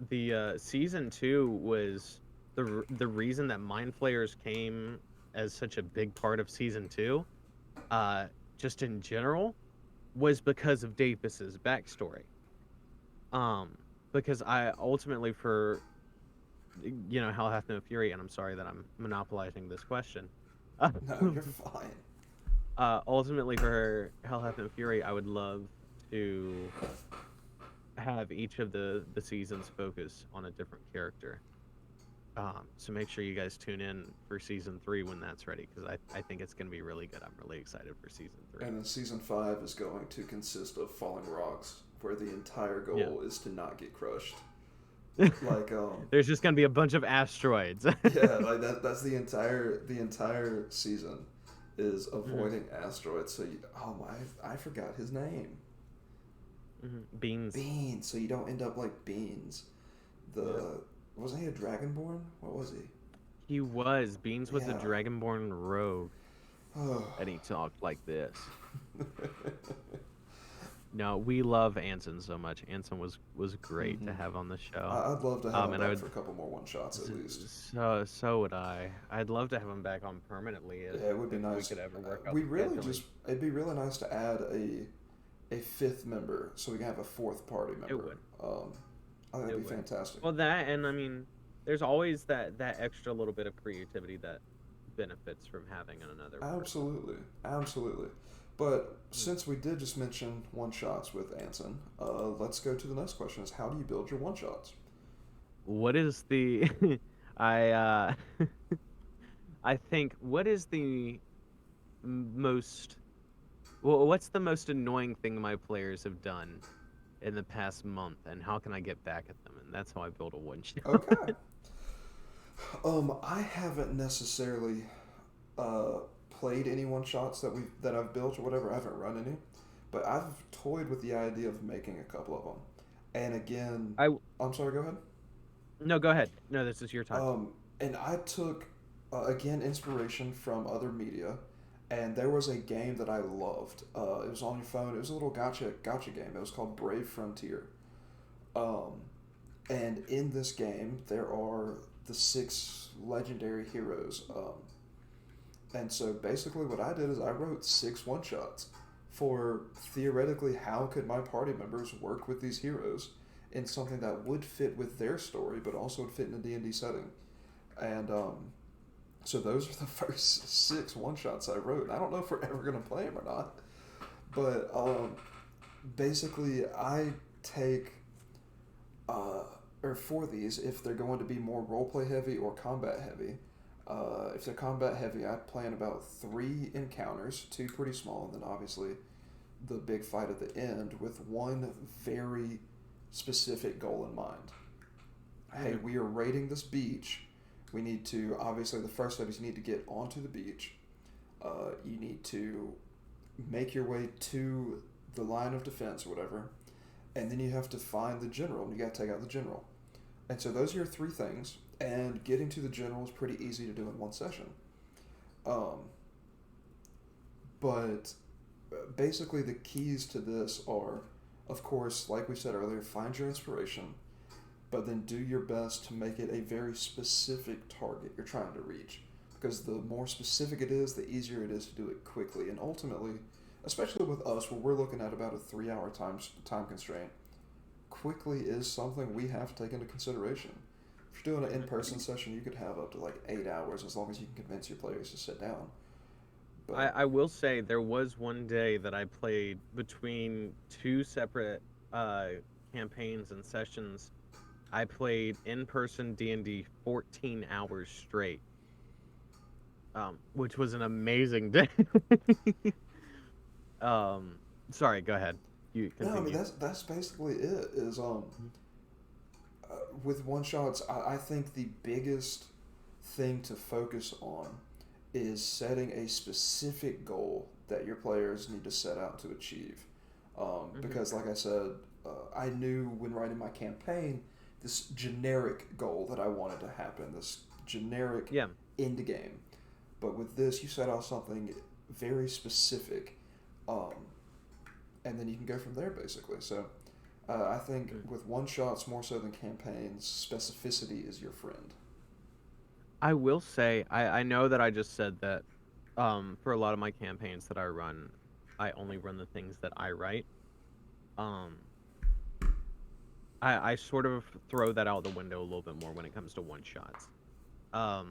the season two was the reason that Mind Flayers came as such a big part of season two, uh, just in general, was because of Davis's backstory. Um, because I ultimately, for Hell Hath No Fury, and I'm sorry that I'm monopolizing this question. No, you're fine. Ultimately, for Hell Hath No Fury, I would love to have each of the seasons focus on a different character. So make sure you guys tune in for season 3 when that's ready, because I think it's going to be really good. I'm really excited for season 3. And then season 5 is going to consist of falling rocks, where the entire Yeah. goal is to not get crushed. Like There's just going to be a bunch of asteroids. yeah, like that's the entire season is Mhm, avoiding asteroids. So oh my, I forgot his name. mhm. Beans. Beans. So you don't end up like Beans. Yeah. The wasn't he a dragonborn? What was he? He was. Beans was a Yeah. dragonborn rogue, Oh. and he talked like this. No, we love Anson so much. Anson was great to Mhm. have on the show. I'd love to have him And I back would for a couple more one shots at least. so would I. I'd love to have him back on permanently Yeah, it would be if we nice. could ever work out We the really scheduling. just it'd be really nice to add a fifth member so we can have a fourth party It member. would. I think It that'd be would. fantastic. Well, that, and I mean, there's always that extra little bit of creativity that benefits from having another person. Absolutely, absolutely. But Hmm. since we did just mention one shots with Anson, let's go to the next question: Is how do you build your one shots? What is the I I think what is the most what's the most annoying thing my players have done in the past month, and how can I get back at them? And that's how I build a one shot. Okay. I haven't necessarily uh, played any one shots that I've built or whatever. I haven't run any, but I've toyed with the idea of making a couple of them. And again, I I'm sorry. Go ahead. No, go ahead. No, this is your time. And I took again inspiration from other media, and there was a game that I loved. It was on your phone. It was a little gotcha game. It was called Brave Frontier. Um, and in this game, there are the six legendary heroes. And so basically, what I did is I wrote six one shots for theoretically how could my party members work with these heroes in something that would fit with their story, but also would fit in a D&D setting. And so those are the first six one shots I wrote. I don't know if we're ever gonna play them or not, but basically I take uh, or for these, if they're going to be more roleplay heavy or combat heavy, if they're combat heavy, I plan about three encounters, two pretty small, and then obviously the big fight at the end with one very specific goal in mind. Hey, Mhm. we are raiding this beach. We need to, obviously, the first step is you need to get onto the beach. You need to make your way to the line of defense or whatever, and then you have to find the general, and you got to take out the general. And so those are your three things, and getting to the general is pretty easy to do in one session. Um, but basically, the keys to this are, of course, like we said earlier, find your inspiration, but then do your best to make it a very specific target you're trying to reach. Because the more specific it is, the easier it is to do it quickly. And ultimately, especially with us, where we're looking at about a 3 hour time constraint, quickly is something we have to take into consideration. If you're doing an in person session, you could have up to like 8 hours as long as you can convince your players to sit down. But I will say there was one day that I played between two separate uh, campaigns and sessions. I played in person D&D 14 hours straight, which was an amazing day. um, Sorry, go ahead. You no, I mean continue. that's basically it. Is with one shots, I think the biggest thing to focus on is setting a specific goal that your players need to set out to achieve. Hmm. Because, like I said, I knew when writing my campaign this generic goal that I wanted to happen, this generic Yeah. end game. But with this, you set out something very specific, um, and then you can go from there, basically. So I think Mm. with one shots more so than campaigns, specificity is your friend. I will say I know that I just said that for a lot of my campaigns that I run, I only run the things that I write. Um, I sort of throw that out the window a little bit more when it comes to one shots. Um,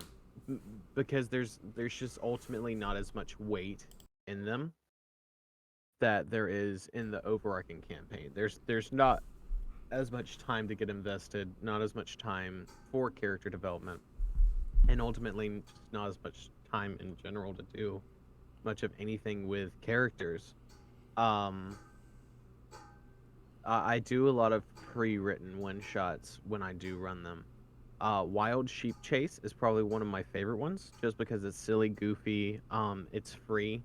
because there's just ultimately not as much weight in them that there is in the overarching campaign. There's not as much time to get invested, not as much time for character development, and ultimately just not as much time in general to do much of anything with characters. Um, I do a lot of pre-written one shots when I do run them. Wild Sheep Chase is probably one of my favorite ones, just because it's silly, goofy. It's free.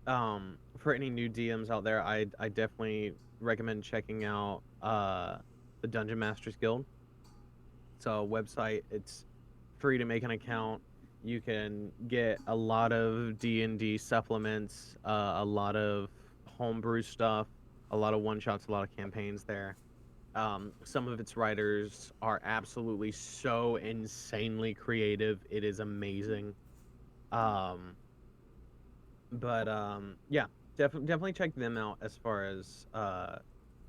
For any new DMs out there, I definitely recommend checking out the Dungeon Masters Guild. It's a website. It's free to make an account. You can get a lot of D&D supplements, a lot of homebrew stuff, a lot of one shots, a lot of campaigns there. Some of its writers are absolutely so insanely creative. It is amazing. Um, but yeah, definitely check them out as far as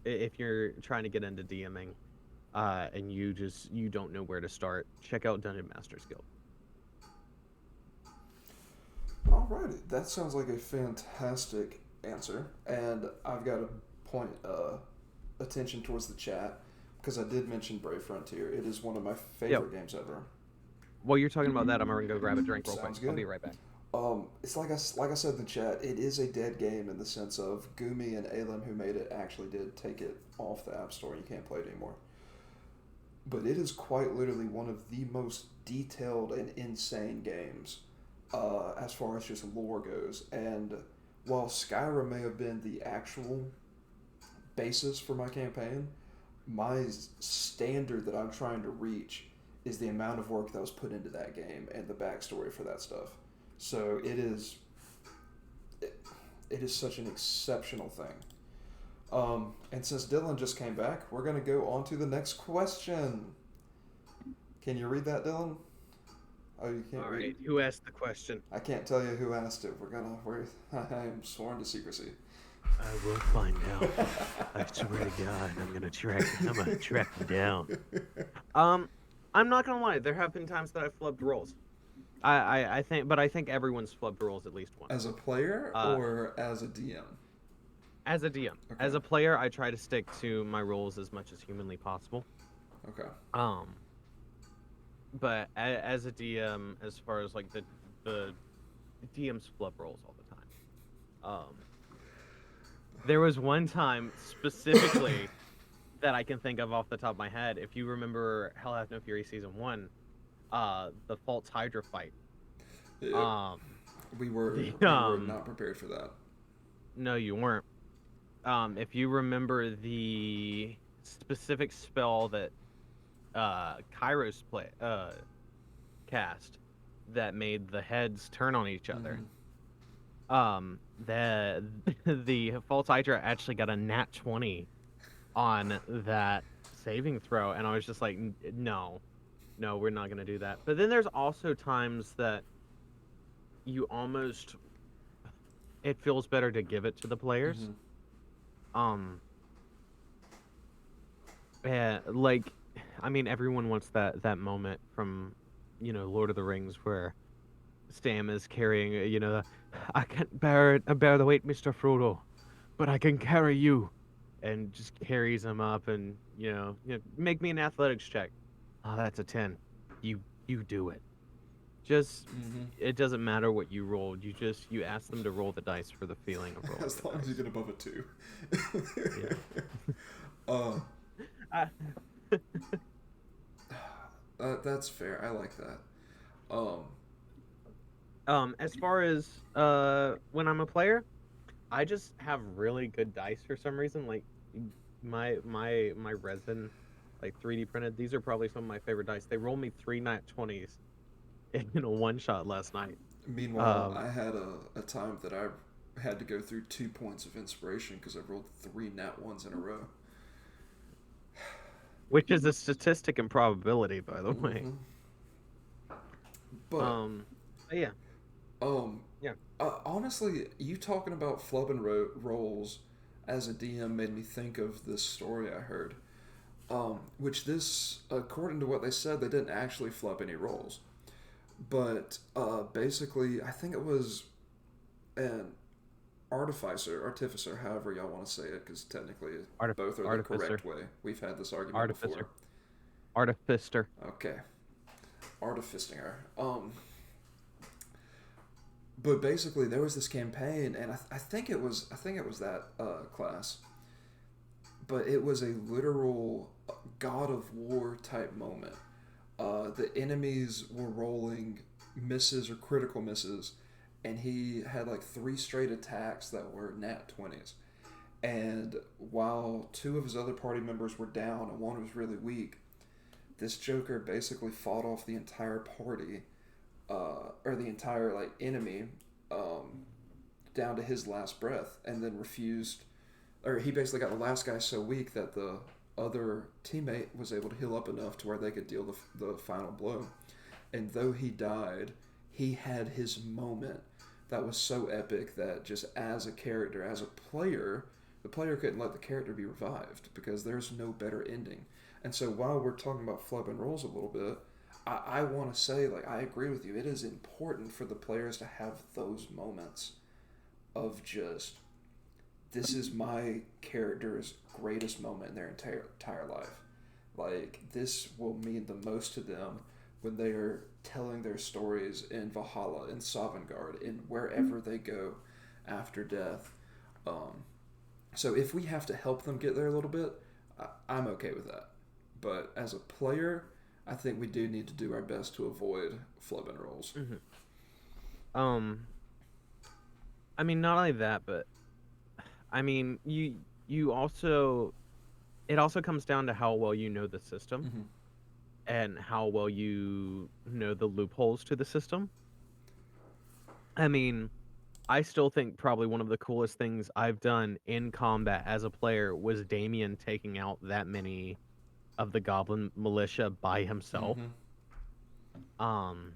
if you're trying to get into DMing, and you don't know where to start. Check out Dungeon Masters Guild. Alrighty, that sounds like a fantastic answer, and I've got to point attention towards the chat because I did mention Brave Frontier. It is one of my Yep. favorite games ever. While you're talking about that, I'm gonna go grab a drink real quick. Sounds I'll good. be right back. It's like I said in the chat. It is a dead game in the sense of Gumi and Alim, who made it, actually did take it off the App Store. You can't play it anymore. But it is quite literally one of the most detailed and insane games as far as just lore goes. And while Skyrim may have been the actual basis for my campaign, my standard that I'm trying to reach is the amount of work that was put into that game and the backstory for that stuff. So it is such an exceptional thing. And since Dylan just came back, we're gonna go on to the next question. Can you read that, Dylan? Oh, you can't All read. right. Who asked the question? I can't tell you who asked it. I am sworn to secrecy. I will find out. I swear to God, I'm gonna track him down. I'm not gonna lie. There have been times that I've flubbed rolls. I think, but I think everyone's flubbed rolls at least once. As a player Uh, or as a DM? as a DM, Okay. as a player, I try to stick to my rolls as much as humanly possible. Okay. Um, but as a DM, as far as like the DMs flub rolls all the time. There was one time specifically that I can think of off the top of my head. If you remember Hell Hath No Fury season 1, the False Hydra fight. Yeah. Um, We were the, not prepared for that. no, you weren't. If you remember the specific spell that Kairos cast that made the heads turn on each other. The the False Hydra actually got a nat 20 on that saving throw, and I was just like, no, we're not gonna do that. But then there's also times that you almost, it feels better to give it to the players. Yeah, like, I mean, everyone wants that moment from, Lord of the Rings where Sam is carrying, I can't bear the weight, Mr. Frodo, but I can carry you, and just carries him up, and make me an athletics check. Oh, that's a 10. You do it. Just it doesn't matter what you rolled. You ask them to roll the dice for the feeling of rolling. As long as you get above a 2. Yeah. That's fair. I like that. As far as when I'm a player, I just have really good dice for some reason. Like my resin, like 3D printed. These are probably some of my favorite dice. They rolled me 3 nat 20s in a one shot last night. Meanwhile, I had a time that I had to go through 2 points of inspiration because I rolled 3 nat 1s in a row. Which is a statistic and probability, by the way. But yeah. Yeah. Honestly, you talking about flubbing rolls as a DM made me think of this story I heard. Which this, according to what they said, they didn't actually flub any rolls. But basically, I think it was an artificer, however y'all want to say it, because technically both are the Artificer. correct way. We've had this argument before. Artificer. Artificer. Okay, artificer. But basically, there was this campaign, and I think it was that class, but it was a literal God of War type moment. The enemies were rolling misses or critical misses, and he had like 3 straight attacks that were nat 20s. And while 2 of his other party members were down and 1 was really weak, this Joker basically fought off the entire party, or the entire like enemy, down to his last breath, and then refused, or he basically got the last guy so weak that the other teammate was able to heal up enough to where they could deal the final blow. And though he died, he had his moment that was so epic that just as a character, as a player, the player couldn't let the character be revived because there's no better ending. And so while we're talking about flubbing rolls a little bit, I want to say, like, I agree with you. It is important for the players to have those moments of just, this is my character's greatest moment in their entire life. Like, this will mean the most to them when they are telling their stories in Valhalla, in Sovngarde, in wherever they go after death. So if we have to help them get there a little bit, I'm okay with that. But as a player, I think we do need to do our best to avoid flubbing rolls. Mm-hmm. I mean, not only that, but I mean, you also, it also comes down to how well you know the system, Mm-hmm. and how well you know the loopholes to the system. I mean, I still think probably one of the coolest things I've done in combat as a player was Damien taking out that many of the Goblin militia by himself. Mm-hmm. Um,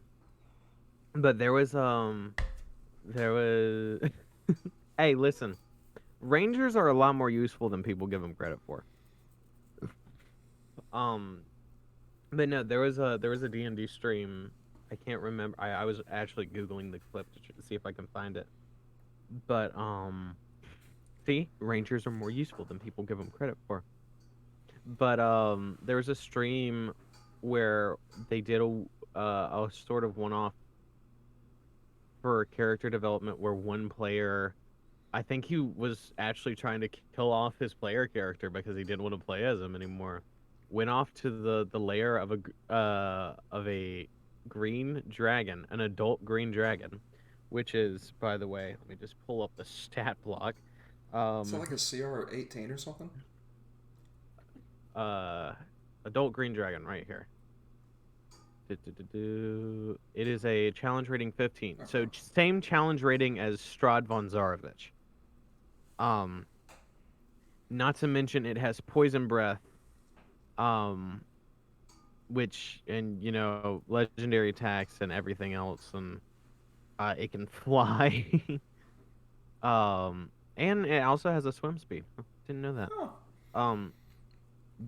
but there was hey, listen, Rangers are a lot more useful than people give them credit for. Um, but no, there was a D&D stream. I can't remember. I was actually Googling the clip to see if I can find it. But see, Rangers are more useful than people give them credit for. But there was a stream where they did a sort of one-off for character development where one player, I think he was actually trying to kill off his player character because he didn't want to play as him anymore. Went off to the lair of a green dragon, an adult green dragon, which is, by the way, let me just pull up the stat block. Is that Um, like a CR18 or something? uh, adult green dragon right here. It is a challenge rating 15. So Okay. same challenge rating as Strad von Zarovich. Um, Not to mention it has poison breath, um, which, and legendary attacks and everything else, and it can fly. And it also has a swim speed. Didn't know that. Oh, Um,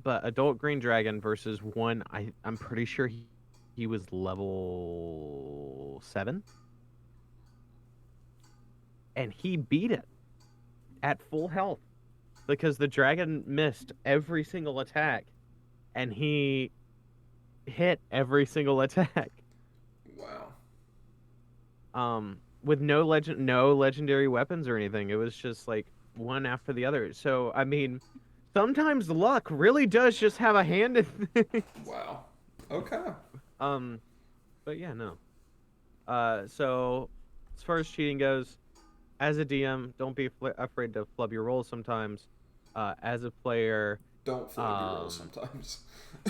but adult green dragon versus one, I'm pretty sure he was level 7, and he beat it at full health because the dragon missed every single attack, and he hit every single attack. wow. With no legendary weapons or anything. It was just like one after the other. So I mean, sometimes luck really does just have a hand in things. Wow. Okay. Um, but yeah, no. So as far as cheating goes, as a DM, don't be afraid to flub your rolls sometimes. As a player, Don't flub your rolls um, sometimes.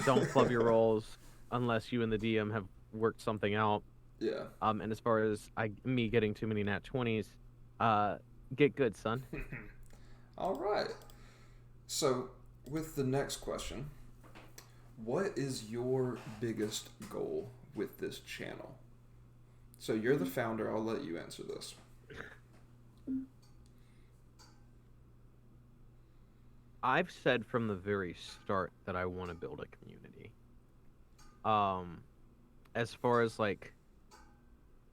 don't flub your rolls unless you and the DM have worked something out. Yeah. And as far as me getting too many nat 20s, get good, son. All right. So, with the next question, what is your biggest goal with this channel? So, you're the founder. I'll let you answer this. I've said from the very start that I want to build a community. Um, as far as like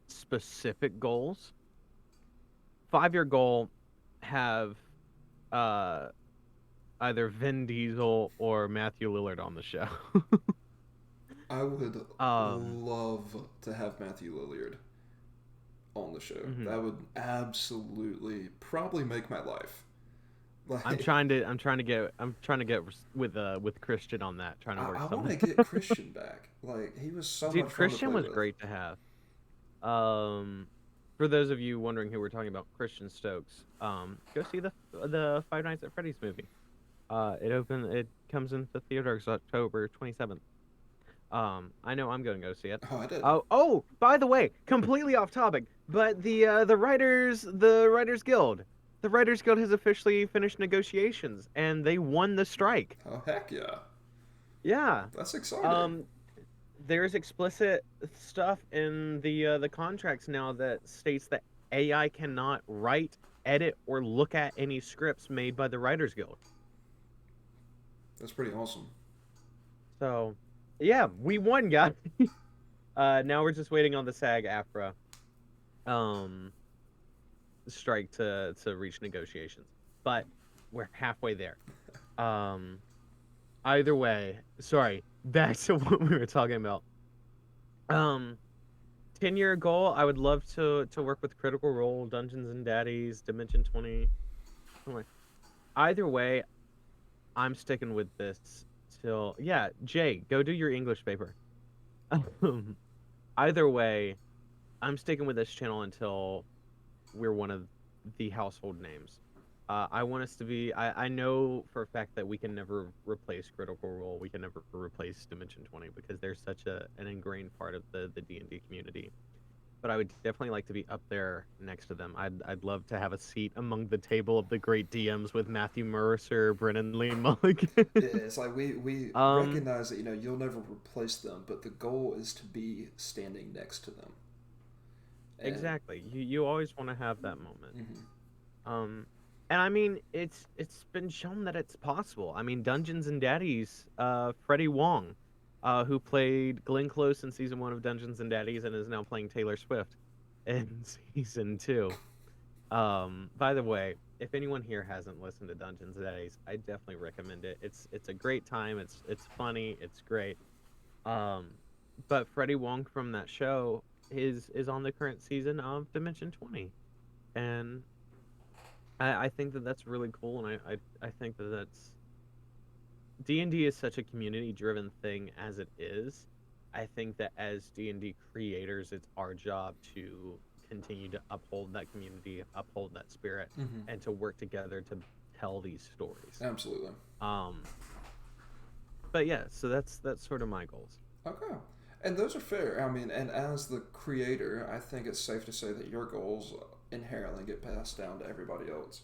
specific goals, 5-year goal, have uh either Vin Diesel or Matthew Lillard on the show. I would um, love to have Matthew Lillard on the show. mhm. That would absolutely probably make my life. I'm Like, trying to get with Christian on that, trying to work I want something. to get Christian back. Like, he was so Dude, much fun to Christian play was with. great to have. Um, for those of you wondering who we're talking about, Christian Stokes. Go see the Five Nights at Freddy's movie. It comes into theaters October 27th. I know I'm going to go see it. Oh, I did. Oh, by the way, completely off topic, but the Writers Guild has officially finished negotiations and they won the strike. Oh, heck yeah. Yeah. That's exciting. Um, there's explicit stuff in the contracts now that states that AI cannot write, edit, or look at any scripts made by the Writers Guild. That's pretty awesome. So, yeah, we won, guys. Now we're just waiting on the SAG-AFTRA um strike to reach negotiations, but we're halfway there. Um, Either way, sorry, back to what we were talking about. Um, 10-year goal. I would love to work with Critical Role, Dungeons and Daddies, Dimension 20. Either way, I'm sticking with this till yeah. Jay, go do your English paper. Either way, I'm sticking with this channel until we're one of the household names. I want us to be. I know for a fact that we can never replace Critical Role. We can never replace Dimension 20 because they're such an ingrained part of the D&D community. But I would definitely like to be up there next to them. I'd love to have a seat among the table of the great DMs with Matthew Mercer, Brennan Lee Mulligan. Yeah, it's like we um, recognize that you'll never replace them, but the goal is to be standing next to them. And exactly. You always want to have that moment. mhm. Um, and I mean, it's been shown that it's possible. I mean, Dungeons and Daddies, Freddie Wong, who played Glenn Close in season 1 of Dungeons and Daddies and is now playing Taylor Swift in season 2. By the way, if anyone here hasn't listened to Dungeons and Daddies, I definitely recommend it. It's a great time. It's funny. It's great. Um, but Freddie Wong from that show is on the current season of Dimension 20, and I think that that's really cool, and I think that that's D&D is such a community-driven thing as it is. I think that as D&D creators, it's our job to continue to uphold that community, uphold that spirit, Mhm. and to work together to tell these stories. Absolutely. Um, but yeah, so that's sort of my goals. Okay. And those are fair. I mean, and as the creator, I think it's safe to say that your goals inherently get passed down to everybody else.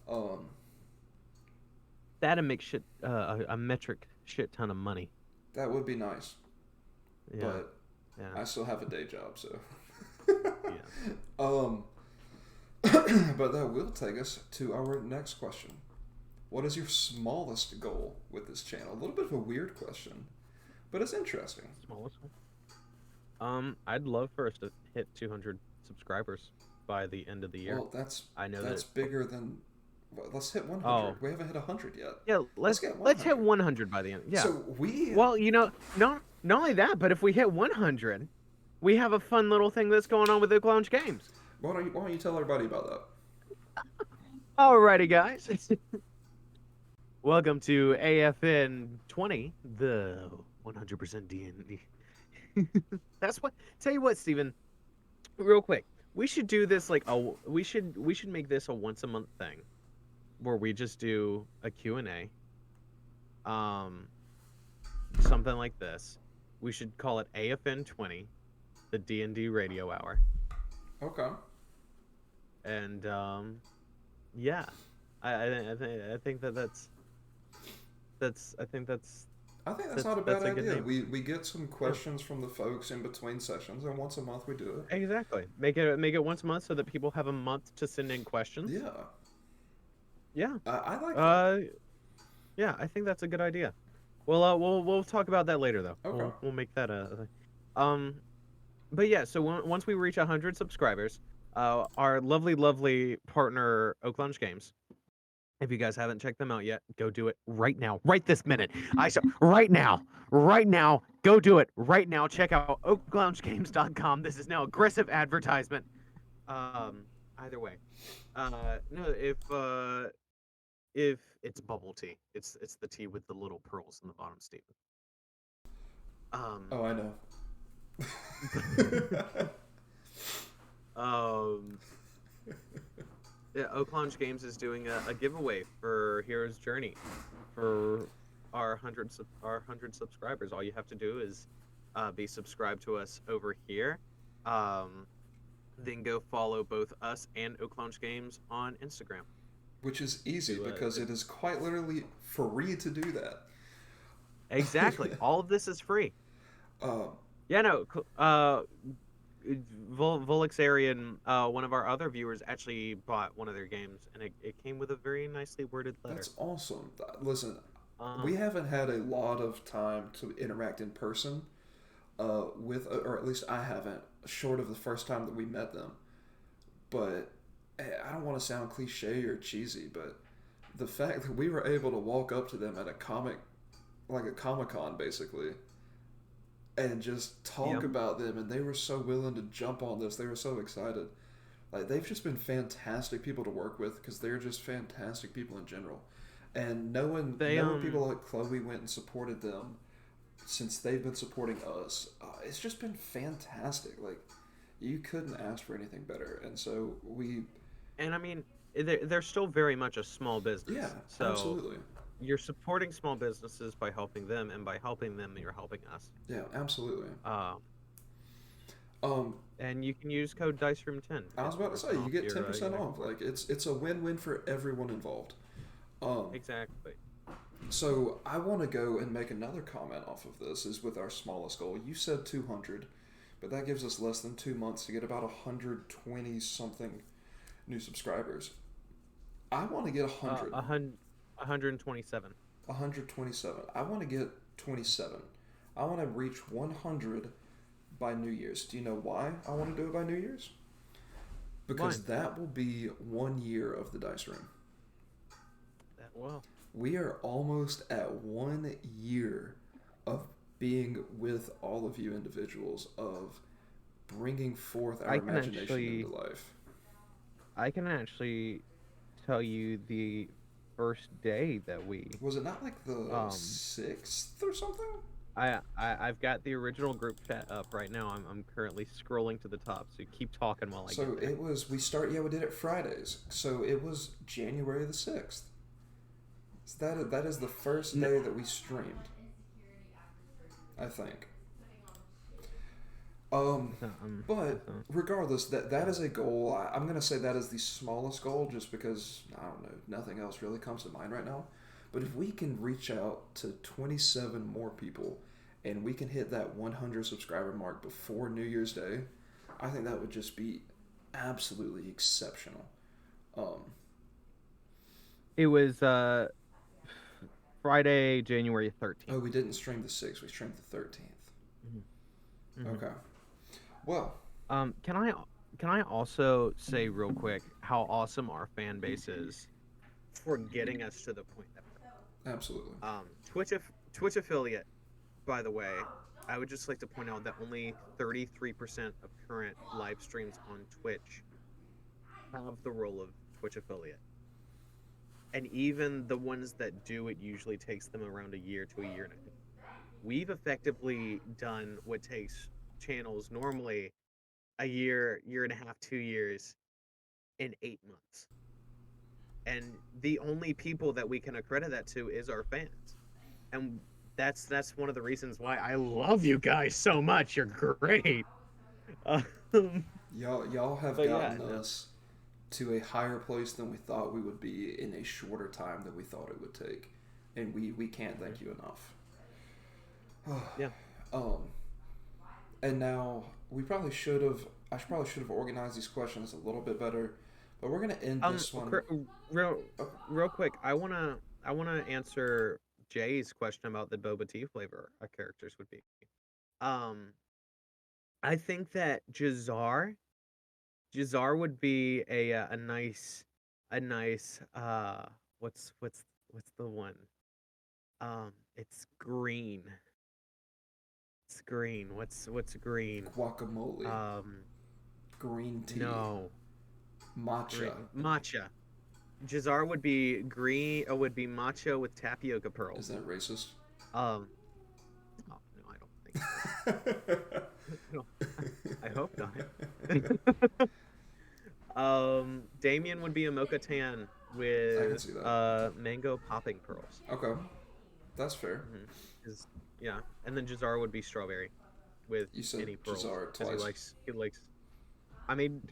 Um, That and make a metric shit ton of money. that would be nice, Yeah, but yeah, I still have a day job, so. yeah. um, but that will take us to our next question. What is your smallest goal with this channel? A little bit of a weird question, but it's interesting. Smallest one. I'd love for us to hit 200 subscribers by the end of the year. Well, that's I know that's that. bigger than. Well, let's hit 100. Oh, We haven't hit 100 yet. yeah. Let's get Let's hit 100. 100 by the end. Yeah. So we. Well, not only that, but if we hit 100, we have a fun little thing that's going on with the Lounge Games. Why don't you tell everybody about that? Alrighty, guys. Welcome to AFN20, the 100% D&D. That's what. Tell you what, Steven, real quick, we should do this like we should make this a once a month thing, where we just do a Q&A, something like this. We should call it AFN20, the D&D radio hour, Okay. and yeah, I think that's I think that's I think that's not a bad that's a good idea. name. We get some questions from the folks in between sessions, and once a month we do it. Exactly. Make it once a month so that people have a month to send in questions. Yeah. Yeah. I like that. Yeah, I think that's a good idea. Well, we'll talk about that later though. Okay. We'll make that a thing. But yeah, so once we reach 100 subscribers, Our lovely, lovely partner, Oak Lounge Games. If you guys haven't checked them out yet, go do it right now, right this minute. Right now, go do it right now. Check out oakloungegames.com. This is now aggressive advertisement. Um, Either way, no, if it's bubble tea, it's the tea with the little pearls in the bottom, Stephen. Um, Oh, I know. um, yeah, Oak Lounge Games is doing a giveaway for Hero's Journey for our 100 subscribers. All you have to do is be subscribed to us over here. Um, then go follow both us and Oak Lounge Games on Instagram. Which is easy To because it is quite literally free to do that. exactly, all of this is free. uh, Yeah, no, Volixarian, one of our other viewers, actually bought one of their games, and it came with a very nicely worded letter. that's awesome. Listen, we Um, haven't had a lot of time to interact in person with, or at least I haven't, short of the first time that we met them. But I don't want to sound cliche or cheesy, but the fact that we were able to walk up to them at like a Comic Con basically, and just yeah, talk about them, and they were so willing to jump on this. They were so excited. Like they've just been fantastic people to work with because they're just fantastic people in general. And they knowing people like Chloe went and supported them since they've been supporting us, it's just been fantastic. Like you couldn't ask for anything better. And so and I mean, they're still very much a small yeah, business, so absolutely, you're supporting small businesses by helping them, and by helping them, you're helping us. yeah, absolutely. Uh, Um, and you can use code DiceRoom10 to I get was about to say 10% you off get 10% your next off. order. Like it's a win-win for everyone involved. Um, Exactly. so I want to go and make another comment off of this. Is with our smallest goal. You said 200, but that gives us less than 2 months to get about 120 something new subscribers. I want to get 100. 127. 127. I want to get 27. I want to reach 100 by New Year's. Do you know why I want to do it by New Year's? Why? Because that will be 1 year of the Dice Room. That well. We are almost at 1 year of being with all of you individuals, of bringing forth our I can imagination into actually life. I can actually tell you the first day that we Was it not like the um 6th or something? I've got the original group chat up right now. I'm currently scrolling to the top, so keep talking while I So get there. it was, we did it Fridays. So it was January the 6th. So that is the first N- day that we streamed, I think. Um, but so- regardless, that is a goal. I'm gonna say that is the smallest goal, just because I don't know, nothing else really comes to mind right now. But if we can reach out to 27 more people, and we can hit that 100 subscriber mark before New Year's Day, I think that would just be absolutely exceptional. Um, It was Friday, January oh, 13th. we didn't stream the 6th. We streamed the 13th. Mm-hmm. Okay. Well, Um, can I can I also say real quick how awesome our fan base is for getting us to the point that absolutely. we're Twitch affiliate, by the way, I would just like to point out that only 33% of current live streams on Twitch have the role of Twitch affiliate. And even the ones that do, it usually takes them around a year to a year and a half. We've effectively done what takes channels normally a year and a half, 2 years in 8 months. And the only people that we can accredit that to is our fans. And that's one of the reasons why I love you guys so much. You're great. Um, Y'all have but yeah, gotten no. us to a higher place than we thought we would be in a shorter time than we thought it would take, and we can't thank you enough. Yeah. um, and now we probably should have. I probably should have organized these questions a little bit better, but we're gonna end this one. Real, Okay. real quick. I wanna answer Jay's question about the boba tea flavor our characters would be. Um, I think that Jazar Jazar would be a nice what's the one? It's green. It's green. What's green? Guacamole, Um, green tea, no, matcha. matcha. Jazar would be green. Would be matcha with tapioca Is pearls. that racist? Um, oh, no, I don't think so. No, I hope not. Damien would be a mocha tan I can with see that. mango popping pearls. Okay, that's fair. Hmm. Is Yeah, and then Jazar would be strawberry with You said any pearls Jazar because twice. he likes. I mean,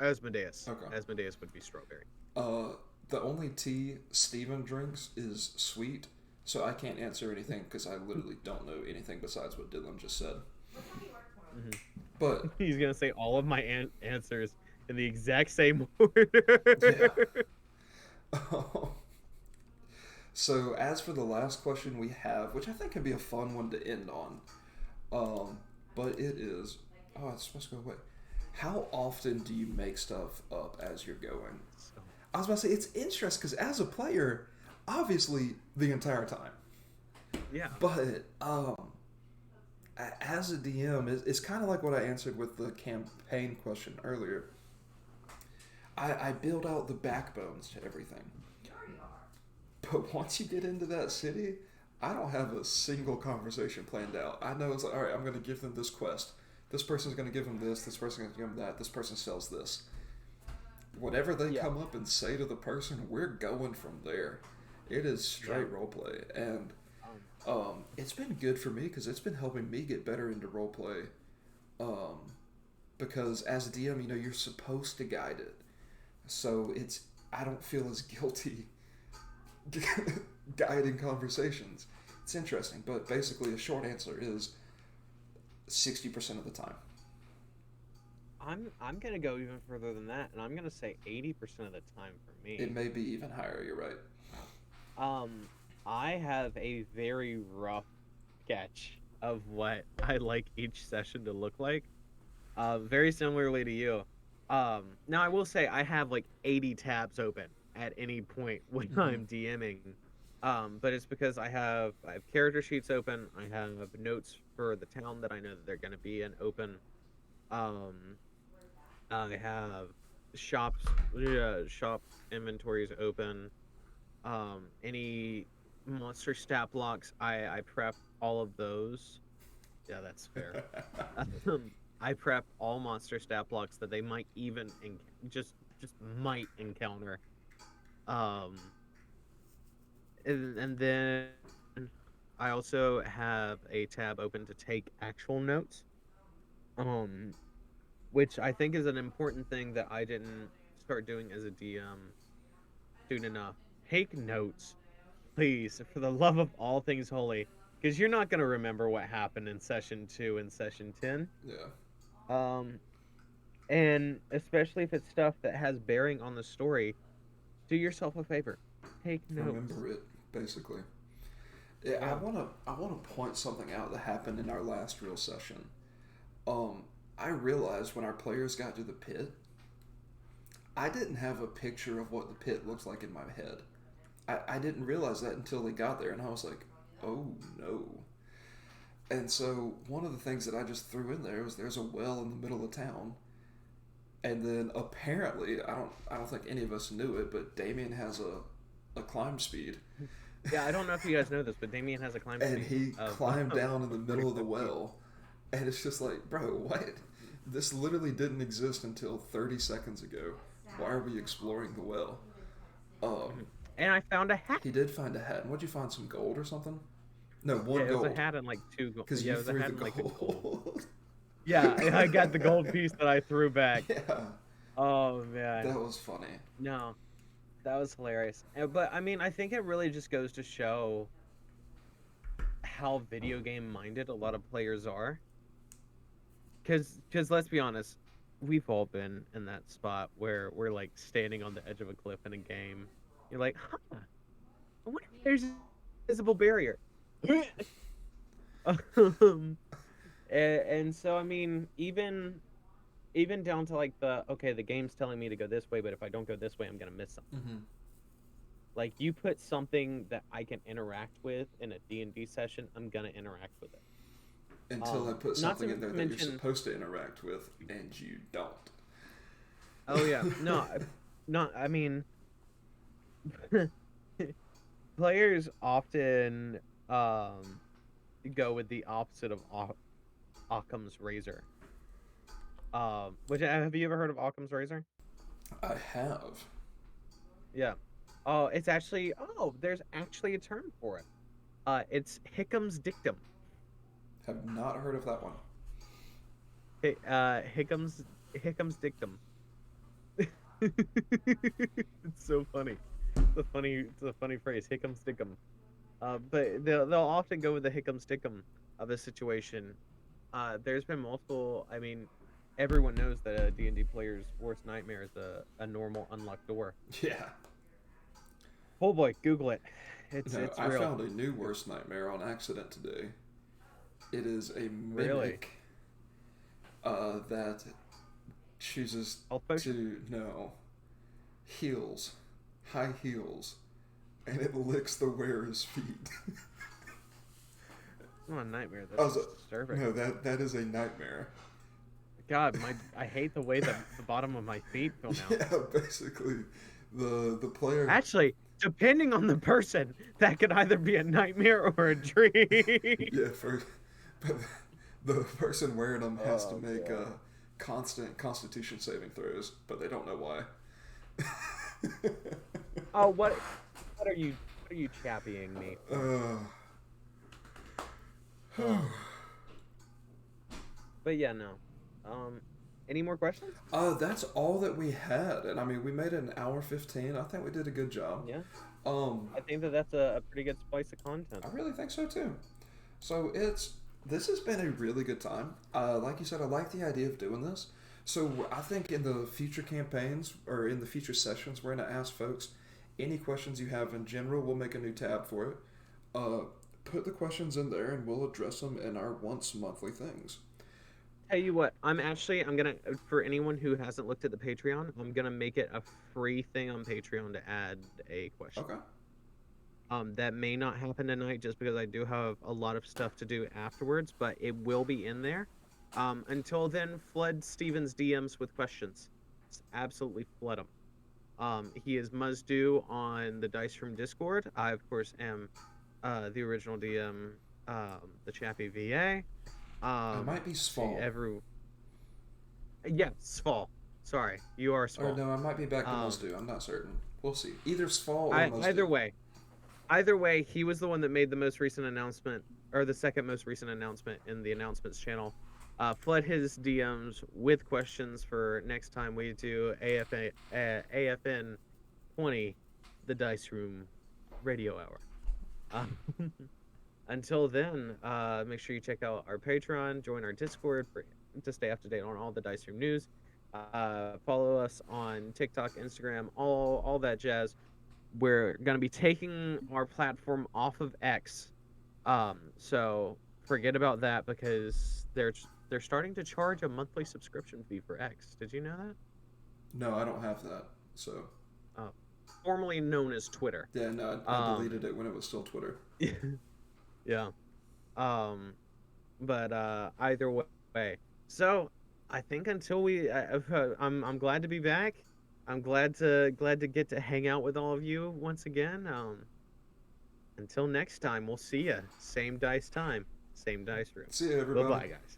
Asmodeus. Okay. Asmodeus would be strawberry. Uh, the only tea Steven drinks is sweet, so I can't answer anything because I literally don't know anything besides what Dylan just said. Hmm. But He's gonna say all of my answers in the exact same yeah. order. So as for the last question we have, which I think could be a fun one to end on, um, but it is. Oh, it's supposed to go away. How often do you make stuff up as you're going? So, I was about to say it's interesting because as a player, obviously the entire time, yeah. but as a DM, it's kind of like what I answered with the campaign question earlier. I build out the backbones to everything, but once you get into that city, I don't have a single conversation planned out. I know it's like, all right, I'm going to give them this quest. This person's going to give them this. This person's going to give them that. This person sells this. Whatever they Yeah. come up and say to the person, we're going from there. It is straight Yeah. roleplay, and Um, it's been good for me because it's been helping me get better into roleplay. Um, because as a DM, you know, you're supposed to guide it, so it's I don't feel as guilty guiding conversations. It's interesting, but basically, a short answer is 60% of the time. I'm gonna go even further than that, and I'm gonna say 80% of the time for It me. may be even higher. You're right. Um, I have a very rough sketch of what I like each session to look like. Very similarly to you. Now I will say I have like 80 tabs open at any point when Mm-hmm. I'm DMing. But it's because I have character sheets open. I have notes for the town that I know that they're gonna be in open. Um, I have shop inventories open. Any monster stat blocks, I prep all of those. Yeah, that's fair. I prep all monster stat blocks that they might even just might encounter. Um, and then I also have a tab open to take actual notes. Um, which I think is an important thing that I didn't start doing as a DM soon enough. Take notes, please, for the love of all things holy, because you're not gonna remember what happened in session 2 and session 10. Yeah. Um, and especially if it's stuff that has bearing on the story, do yourself a favor, take notes. Remember it, basically. Yeah, Yeah. I wanna point something out that happened in our last real session. Um, I realized when our players got to the pit, I didn't have a picture of what the pit looks like in my head. I didn't realize that until they got there, and I was like, oh no. And so one of the things that I just threw in there was there's a well in the middle of town, and then apparently I don't think any of us knew it, but Damien has a climb speed, Yeah, I don't know if you guys know this, but Damien has a climb and speed he of climbed down in the middle of the 25 feet. well, and it's just like, bro, what? This literally didn't exist until 30 seconds ago. Why are we exploring the well? Mhm. Um, And I found a hat. he did find a hat. And what'd you find? Some gold or something? No, Yeah, one it was a gold. hat and like two gold. Because Yeah, you it was a threw hat the and like a gold. gold. Yeah, I got the gold piece that I threw back. Yeah, Oh man, that was funny. no, that was hilarious. But I mean, I think it really just goes to show how video game minded a lot of players are. Cause let's be honest, we've all been in that spot where we're like standing on the edge of a cliff in a game. You're like, huh, I wonder if there's a visible barrier. um, and so I mean, even even down to like the game's telling me to go this way, but if I don't go this way, I'm gonna miss something. Mm-hmm. Like you put something that I can interact with in a D&D session, I'm gonna interact with it. Until I put Not something to in there that you're mention, supposed to interact with, and you don't. oh yeah, no, not. I mean, players often go with the opposite of Occam's razor. Which have you ever heard of Occam's razor? I have. Yeah. Oh, it's actually there's actually a term for it. It's Hickham's dictum. Have not heard of that one. Hickham's dictum. It's so funny. It's a funny phrase, Hickham's dictum. But they'll often go with the Hickham's dictum of a situation. There's been multiple. I mean, everyone knows that a D&D player's worst nightmare is a normal unlocked door. Yeah. Oh boy, Google it. It's No, it's I real. found a new worst nightmare on accident today. It is a Really? mimic that chooses Health potion? to no heels, high heels, and it licks the wearer's feet. Oh, a nightmare. I That's was disturbing. no, that is a nightmare. God, I hate the way that the bottom of my feet feel now. Yeah, basically, the player. Actually, depending on the person, that could either be a nightmare or a dream. Yeah, but the person wearing them has to Oh, make God. constant Constitution saving throws, but they don't know why. Oh, what are you chappying me? But yeah, no. Any more questions? That's all that we had, and I mean, we made it an hour 15. I think we did a good job. Yeah, Um, I think that's a pretty good splice of content. I really think so too. So this has been a really good time. Like you said, I like the idea of doing this. So I think in the future campaigns or in the future sessions, we're gonna ask folks any questions you have in general. We'll make a new tab for it. Put the questions in there, and we'll address them in our once monthly things. Tell you what, I'm gonna for anyone who hasn't looked at the Patreon, I'm gonna make it a free thing on Patreon to add a question. Okay. That may not happen tonight just because I do have a lot of stuff to do afterwards, but it will be in there. Until then, flood Steven's DMs with questions. Just absolutely flood them. He is Muzdu on the Dice Room Discord. I, of course, am the original DM, the Chappie VA. It might be Sval. Yeah, Sval. Sorry, you are Or Sval. no, I might be back to Muzdu. I'm not certain. We'll see. Either Sval or Muzdu. Either way, he was the one that made the most recent announcement, or the second most recent announcement in the announcements channel. Flood his DMs with questions for next time we do AFN20, the Dice Room Radio Hour. Until then, make sure you check out our Patreon, join our Discord to stay up to date on all the Dice Room news. Follow us on TikTok, Instagram, all that jazz. We're gonna be taking our platform off of X, so forget about that because they're starting to charge a monthly subscription fee for X. Did you know that? No, I don't have that. So. Formerly known as Twitter. Yeah, no, I deleted it when it was still Twitter. Yeah. But either way. So I think until I'm glad to be back. I'm glad to get to hang out with all of you once again. Until next time, we'll see ya. Same dice time, same dice room. See you, everybody. Bye-bye, guys.